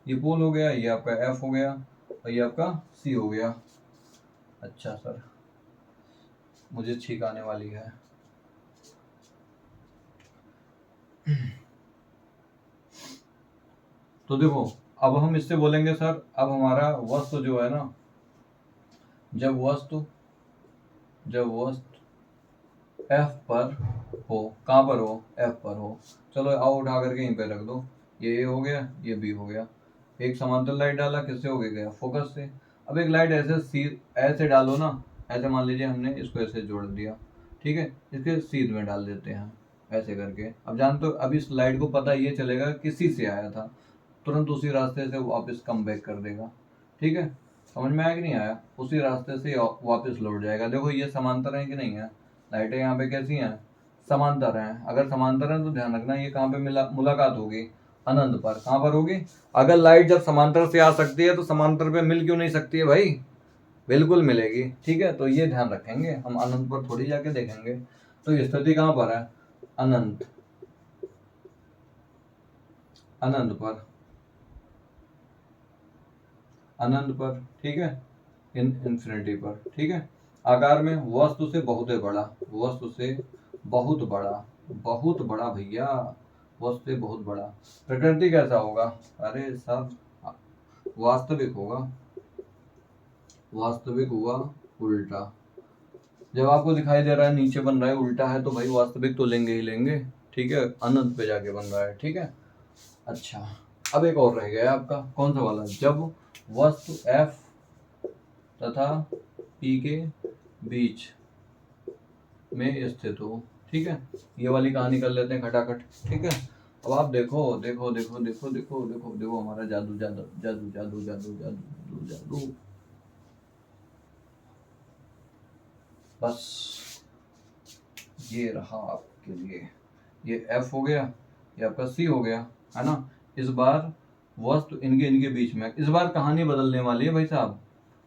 ये पोल हो गया, ये आपका F हो गया, और ये आपका C हो गया। अच्छा सर, मुझे छींक आने वाली है। तो देखो, अब हम इससे बोलेंगे सर, अब हमारा वस्तु जो है ना, जब वस्तु F पर हो, कहाँ पर हो? F पर हो। चलो आओ उठा करके यहीं पे रख दो। ये A हो गया, ये B हो गया। एक समांतर लाइट डाला, किससे हो गया? फोकस से। अब एक लाइट ऐसे डालो ना, ऐसे मान लीजिए हमने इसको ऐसे जोड़ दिया। ठीक है, इसके सीध में डाल देते हैं ऐसे करके। अब जानते हो, अब इस लाइट को पता ये चलेगा किसी से आया था, तुरंत उसी रास्ते से वापस कम बैक कर देगा। ठीक है, समझ में आया कि नहीं आया? उसी रास्ते से वापस लौट जाएगा। देखो ये समांतर है कि नहीं है? लाइटें यहाँ पे कैसी हैं? समांतर हैं। अगर समांतर हैं तो ध्यान रखना ये कहाँ पे मुलाकात होगी? अनंत पर। कहाँ पर होगी? अगर लाइट जब समांतर से आ सकती है तो समांतर पे मिल क्यों नहीं सकती है भाई? बिल्कुल मिलेगी। ठीक है, तो ये ध्यान रखेंगे, हम अनंत पर थोड़ी जाके देखेंगे। तो स्थिति कहाँ पर है? अनंत, अनंत पर, अनंत पर। ठीक है, इन्फिनिटी पर। ठीक है, आकार में वस्तु से बहुत बड़ा, वस्तु से बहुत बड़ा, बहुत बड़ा भैया, वस्तु से बहुत बड़ा। प्रकृति कैसा होगा? अरे सब वास्तविक होगा, वास्तविक हुआ उल्टा। जब आपको दिखाई दे रहा है नीचे बन रहा है उल्टा है, तो भाई वास्तविक तो लेंगे ही लेंगे। ठीक है, अनंत पे जाके बन रहा है। ठीक है, अच्छा, अब एक और रह गया आपका, कौन सा वाला? जब वस्तु F तथा P के बीच में स्थित हो। ठीक है, ये वाली कहानी कर लेते हैं खटाखट। ठीक है, अब आप देखो देखो देखो देखो देखो देखो देखो हमारा जादू जादू जादू जादू जादू जादू जादू, बस ये रहा आपके लिए। ये F हो गया, ये आपका C हो गया, है ना। इस बार वस्तु इनके इनके बीच में, इस बार कहानी बदलने वाली है भाई साहब,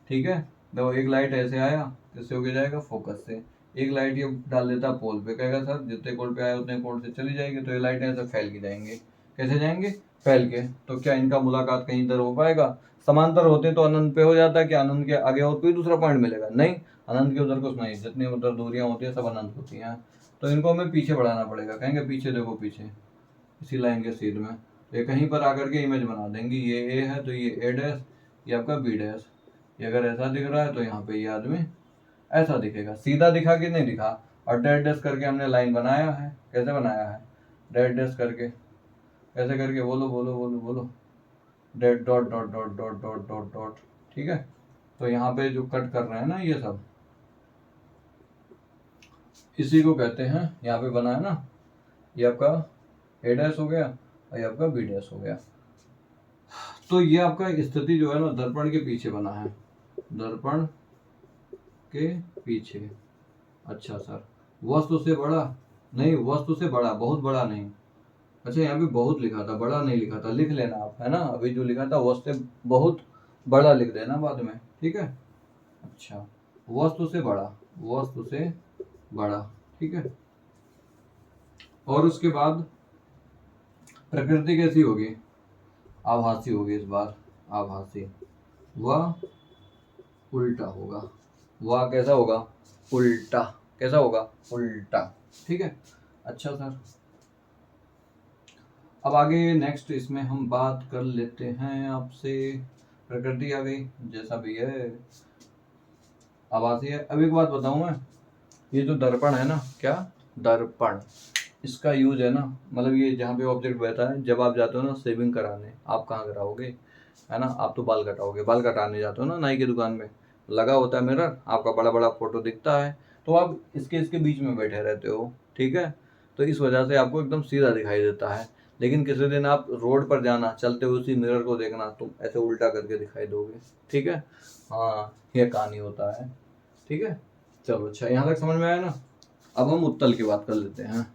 ठीक है। देखो एक लाइट ऐसे आया, किससे होके जाएगा, फोकस से। एक लाइट ये डाल देता पोल पे, कहेगा सर जितने कोण पे आया उतने कोण से चली जाएगी, तो ये लाइटें ऐसे फैल के जाएंगे। कैसे जाएंगे, फैल के। तो क्या इनका मुलाकात कहीं इधर हो पाएगा, समांतर होते तो अनंत पे हो जाता है, कि अनंत के आगे और कोई दूसरा पॉइंट मिलेगा, नहीं, अनंत के उधर कुछ नहीं, जितनी उधर दूरियां होती है सब अनंत होती हैं। तो इनको हमें पीछे बढ़ाना पड़ेगा, कहेंगे पीछे देखो, पीछे इसी लाइन के सीध में ये कहीं पर आकर के इमेज बना देंगे। ये ए है तो ये ए डैश, ये आपका बी डैश। ये अगर ऐसा दिख रहा है तो यहाँ पे ये आदमी ऐसा दिखेगा, सीधा दिखा कि नहीं दिखा। और डैश डैश करके हमने लाइन बनाया है, कैसे बनाया है, डैश डैश करके, कैसे करके, बोलो बोलो बोलो बोलो, dash dot dot dot dot dot dot dot, ठीक है। तो यहाँ पे जो कट कर रहे हैं ना ये सब, इसी को कहते हैं, यहाँ पे बना है ना, ये आपका ए डैश हो गया और ये आपका बी डैश हो गया। तो ये आपका स्थिति जो है ना दर्पण के पीछे बना है, दर्पण के पीछे। अच्छा सर, वस्तु से बड़ा नहीं, वस्तु से बड़ा, बहुत बड़ा नहीं। अच्छा यहाँ पे बहुत लिखा था, बड़ा नहीं लिखा था, लिख लेना आप, है ना। अभी जो लिखा था वस्तु से बहुत बड़ा लिख देना बाद में, ठीक है। अच्छा, वस्तु से बड़ा, वस्तु से बड़ा, ठीक है। और उसके बाद प्रकृति कैसी होगी, आभासी होगी इस बार, आभासी। वह उल्टा होगा, वह कैसा होगा, उल्टा, कैसा होगा, उल्टा, ठीक है। अच्छा सर, अब आगे नेक्स्ट इसमें हम बात कर लेते हैं आपसे, प्रकृति आ गई, जैसा भी है, आभासी है। अब एक बात बताऊं मैं, ये जो दर्पण है ना, क्या दर्पण, इसका यूज है ना, मतलब ये जहाँ पे ऑब्जेक्ट बैठा है, जब आप जाते हो ना शेविंग कराने, आप कहाँ कराओगे, है ना, आप तो बाल कटाओगे, बाल कटाने जाते हो ना नाई की दुकान में, लगा होता है मिरर, आपका बड़ा बड़ा फोटो दिखता है, तो आप इसके बीच में बैठे रहते हो, ठीक है। तो इस वजह से आपको एकदम सीधा दिखाई देता है। लेकिन किसी दिन आप रोड पर जाना, चलते हुए उसी मिरर को देखना, तुम ऐसे उल्टा करके दिखाई दोगे, ठीक है। हाँ, ये कहानी होता है, ठीक है। चलो अच्छा, यहाँ तक समझ में आया ना। अब हम उत्तल की बात कर लेते हैं।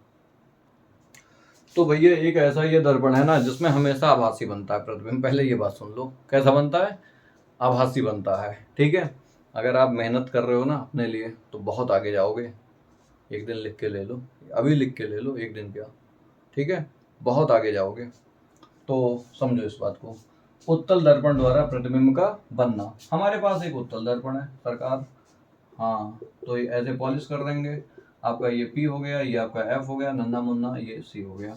तो भैया एक ऐसा ये दर्पण है ना जिसमें हमेशा आभासी बनता है प्रतिबिंब। पहले ये बात सुन लो, कैसा बनता है, आभासी बनता है, ठीक है। अगर आप मेहनत कर रहे हो ना अपने लिए तो बहुत आगे जाओगे। एक दिन लिख के ले लो, अभी लिख के ले लो, एक दिन क्या, ठीक है, बहुत आगे जाओगे। तो समझो इस बात को, उत्तल दर्पण द्वारा प्रतिबिंब का बनना। हमारे पास एक उत्तल दर्पण है सरकार, हाँ, तो ये ऐसे पॉलिश कर देंगे। आपका ये P हो गया, ये आपका F हो गया, नन्ना मुन्ना, ये C हो गया,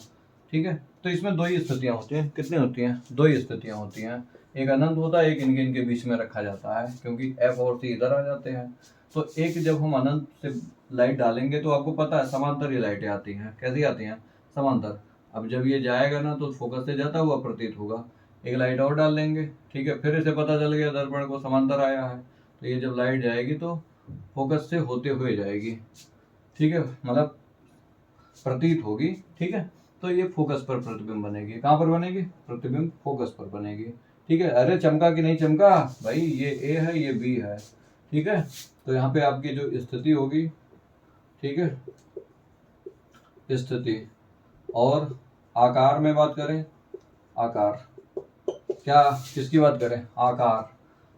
ठीक है। तो इसमें दो ही स्थितियां होती हैं, कितनी होती हैं, दो ही स्थितियां होती हैं। एक अनंत होता है, एक इनके इनके बीच में रखा जाता है, क्योंकि F और C इधर आ जाते हैं। तो एक जब हम अनंत से लाइट डालेंगे तो आपको पता है समांतर ये लाइटें आती हैं, कैसी आती हैं, समांतर। अब जब ये जाएगा ना तो फोकस से जाता हुआ प्रतीत होगा। एक लाइट और डाल लेंगे, ठीक है, फिर इसे पता चल गया दर्पण को समांतर आया है, तो ये जब लाइट जाएगी तो फोकस से होते हुए जाएगी, ठीक है, मतलब प्रतीत होगी, ठीक है। तो ये फोकस पर प्रतिबिंब बनेगी, कहाँ पर बनेगी, प्रतिबिंब फोकस पर बनेगी, ठीक है। अरे चमका कि नहीं चमका भाई, ये ए है ये बी है, ठीक है। तो यहाँ पे आपकी जो स्थिति होगी, ठीक है, स्थिति। और आकार में बात करें, आकार, क्या किसकी बात करें, आकार।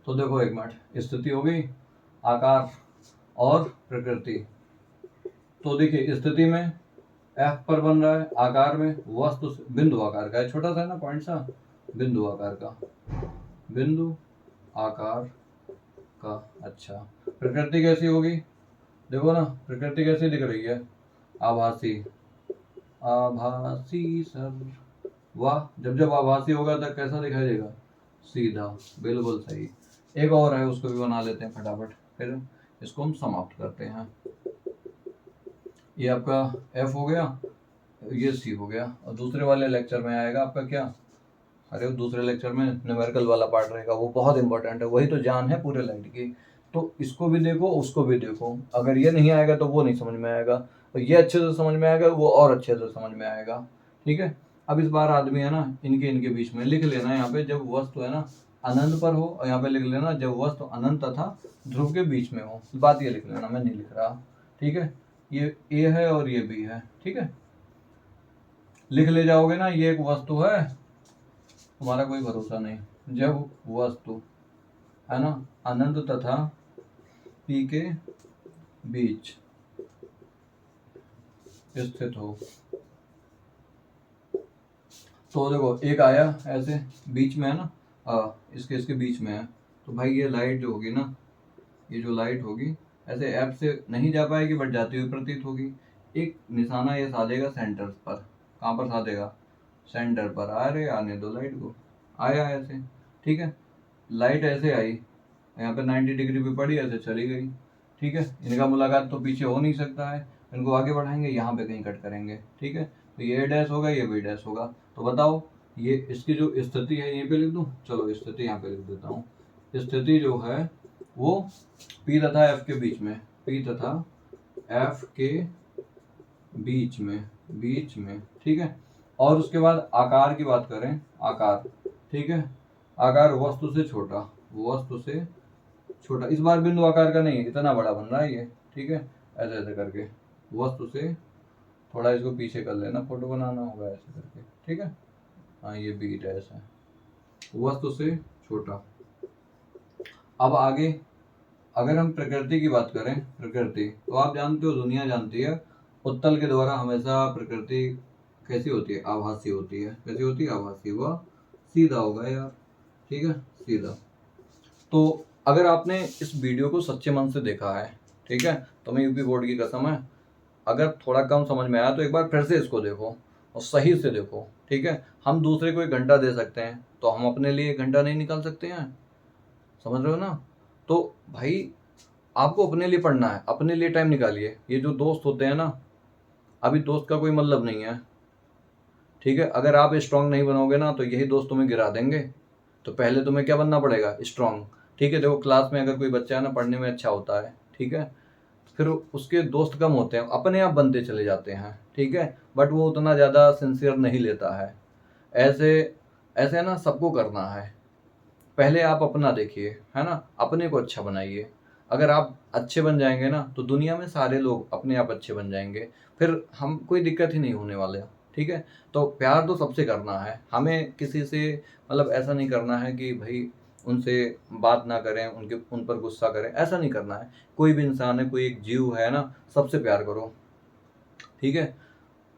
तो देखो एक मिनट, स्थिति हो गई, आकार और प्रकृति। तो देखिए स्थिति में F पर बन रहा है, आकार में वस्तु बिंदु आकार का है, छोटा सा है ना पॉइंट सा, बिंदु आकार का, बिंदु आकार का। अच्छा, प्रकृति कैसी होगी, देखो ना प्रकृति कैसी दिख रही है, आभासी, आभासी सर, वाह, जब जब आभासी होगा तब कैसा दिखाई देगा, सीधा, बिल्कुल सही। एक और है, उसको भी बना लेते हैं फटाफट, फिर इसको हम समाप्त करते हैं। ये आपका F हो गया, ये C हो गया, और दूसरे वाले लेक्चर में आएगा आपका क्या, अरे दूसरे लेक्चर में न्यूमेरिकल वाला पार्ट रहेगा, वो बहुत इंपॉर्टेंट है, वही तो जान है पूरे लाइट की। तो इसको भी देखो, उसको भी देखो, अगर ये नहीं आएगा तो वो नहीं समझ में आएगा, और ये अच्छे से समझ में आएगा, वो और अच्छे से समझ में आएगा, ठीक है। अब इस बार आदमी है ना इनके इनके बीच में लिख लेना, यहाँ पे जब वस्तु है ना अनंत पर हो, और यहाँ पे लिख लेना जब वस्तु अनंत तथा ध्रुव के बीच में हो, बात ये लिख लेना, मैं नहीं लिख रहा, ठीक है। ये A है और ये B है, ठीक है। लिख ले जाओगे ना, ये एक वस्तु है, तुम्हारा कोई भरोसा नहीं। जब वस्तु, है ना, अनंत तथा पी के बीच स्थित हो, तो देखो एक आया ऐसे बीच में है ना, इसके बीच में है, तो भाई ये लाइट जो होगी ना, ये जो लाइट होगी ऐसे ऐप से नहीं जा पाएगी, बट जाती हुई प्रतीत होगी। एक निशाना ये साधेगा सेंटर पर। कहाँ पर साधेगा? सेंटर पर। अरे आने दो लाइट को, आया ऐसे, ठीक है। लाइट ऐसे आई, यहाँ पे 90 डिग्री पे पड़ी, ऐसे चली गई, ठीक है। इनका मुलाकात तो पीछे हो नहीं सकता है, इनको आगे बढ़ाएंगे, यहाँ पे कहीं कट करेंगे, ठीक है। तो ये डैश होगा, ये बी डैश होगा। तो बताओ ये इसकी जो स्थिति है यहीं पे लिख दूँ? चलो स्थिति यहाँ पे लिख देता हूँ। स्थिति जो है वो P तथा F के बीच में, P तथा F के बीच में, ठीक है। और उसके बाद आकार की बात करें, आकार, ठीक है। आकार वस्तु से छोटा, वस्तु से छोटा। इस बार बिंदु आकार का नहीं, इतना बड़ा बन रहा है ये, ठीक है। ऐसे ऐसे करके वस्तु से थोड़ा इसको पीछे कर लेना, फोटो बनाना होगा ऐसे करके, ठीक है। हाँ ये बी डैश है, वस्तु से छोटा। अब आगे अगर हम प्रकृति की बात करें, प्रकृति तो आप जानते हो, दुनिया जानती है, उत्तल के द्वारा हमेशा प्रकृति कैसी होती है? आभासी होती है। कैसी होती है? आभासी। वह सीधा होगा यार, ठीक है, सीधा। तो अगर आपने इस वीडियो को सच्चे मन से देखा है, ठीक है, तो मैं यूपी बोर्ड की कसम है, अगर थोड़ा कम समझ में आया तो एक बार फिर से इसको देखो और सही से देखो, ठीक है। हम दूसरे को 1 घंटा दे सकते हैं, तो हम अपने लिए 1 घंटा नहीं निकाल सकते हैं? समझ रहे हो ना? तो भाई आपको अपने लिए पढ़ना है, अपने लिए टाइम निकालिए। ये जो दोस्त होते हैं ना, अभी दोस्त का कोई मतलब नहीं है, ठीक है। अगर आप स्ट्रांग नहीं बनोगे ना, तो यही दोस्त तुम्हें गिरा देंगे। तो पहले तुम्हें क्या बनना पड़ेगा? स्ट्रांग, ठीक है। देखो क्लास में अगर कोई बच्चा है ना, पढ़ने में अच्छा होता है, ठीक है, फिर उसके दोस्त कम होते हैं, अपने आप बनते चले जाते हैं, ठीक है, बट वो उतना ज़्यादा सिंसियर नहीं लेता है। ऐसे ऐसे ना सबको करना है। पहले आप अपना देखिए, है ना, अपने को अच्छा बनाइए। अगर आप अच्छे बन जाएंगे ना, तो दुनिया में सारे लोग अपने आप अच्छे बन जाएंगे, फिर हम कोई दिक्कत ही नहीं होने वाले, ठीक है। तो प्यार तो सबसे करना है, हमें किसी से मतलब ऐसा नहीं करना है कि भाई उनसे बात ना करें, उन पर गुस्सा करें, ऐसा नहीं करना है। कोई भी इंसान है, कोई एक जीव है ना, सबसे प्यार करो, ठीक है।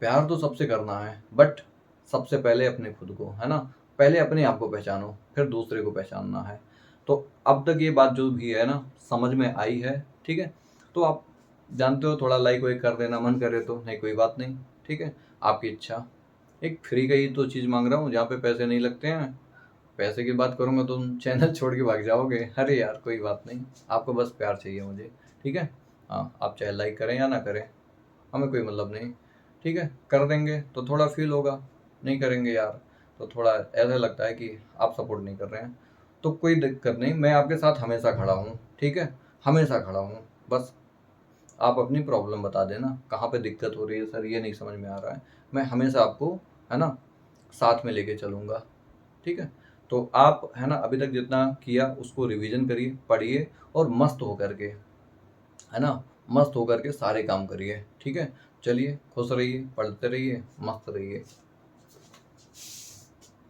प्यार तो सबसे करना है, बट सबसे पहले अपने खुद को, है ना, पहले अपने आप को पहचानो, फिर दूसरे को पहचानना है। तो अब तक ये बात जो भी है ना, समझ में आई है, ठीक है। तो आप जानते हो, थोड़ा लाइक वाइक कर देना, मन करे तो, नहीं कोई बात नहीं, ठीक है, आपकी इच्छा। एक फ्री का ही तो चीज़ मांग रहा हूँ, जहाँ पे पैसे नहीं लगते हैं। पैसे की बात करूँगा तो तुम चैनल छोड़ के भाग जाओगे। अरे यार कोई बात नहीं, आपको बस प्यार चाहिए मुझे, ठीक है। हाँ, आप चाहे लाइक करें या ना करें, हमें कोई मतलब नहीं, ठीक है। कर देंगे तो थोड़ा फील होगा, नहीं करेंगे यार तो थोड़ा ऐसा लगता है कि आप सपोर्ट नहीं कर रहे हैं। तो कोई दिक्कत नहीं, मैं आपके साथ हमेशा खड़ा हूँ, ठीक है, हमेशा खड़ा हूँ। बस आप अपनी प्रॉब्लम बता देना, कहाँ पे दिक्कत हो रही है, सर ये नहीं समझ में आ रहा है, मैं हमेशा आपको, है ना, साथ में लेके चलूँगा, ठीक है। तो आप, है ना, अभी तक जितना किया उसको रिवीजन करिए, पढ़िए, और मस्त होकर के, है ना, मस्त होकर के सारे काम करिए, ठीक है। चलिए खुश रहिए, पढ़ते रहिए, मस्त रहिए।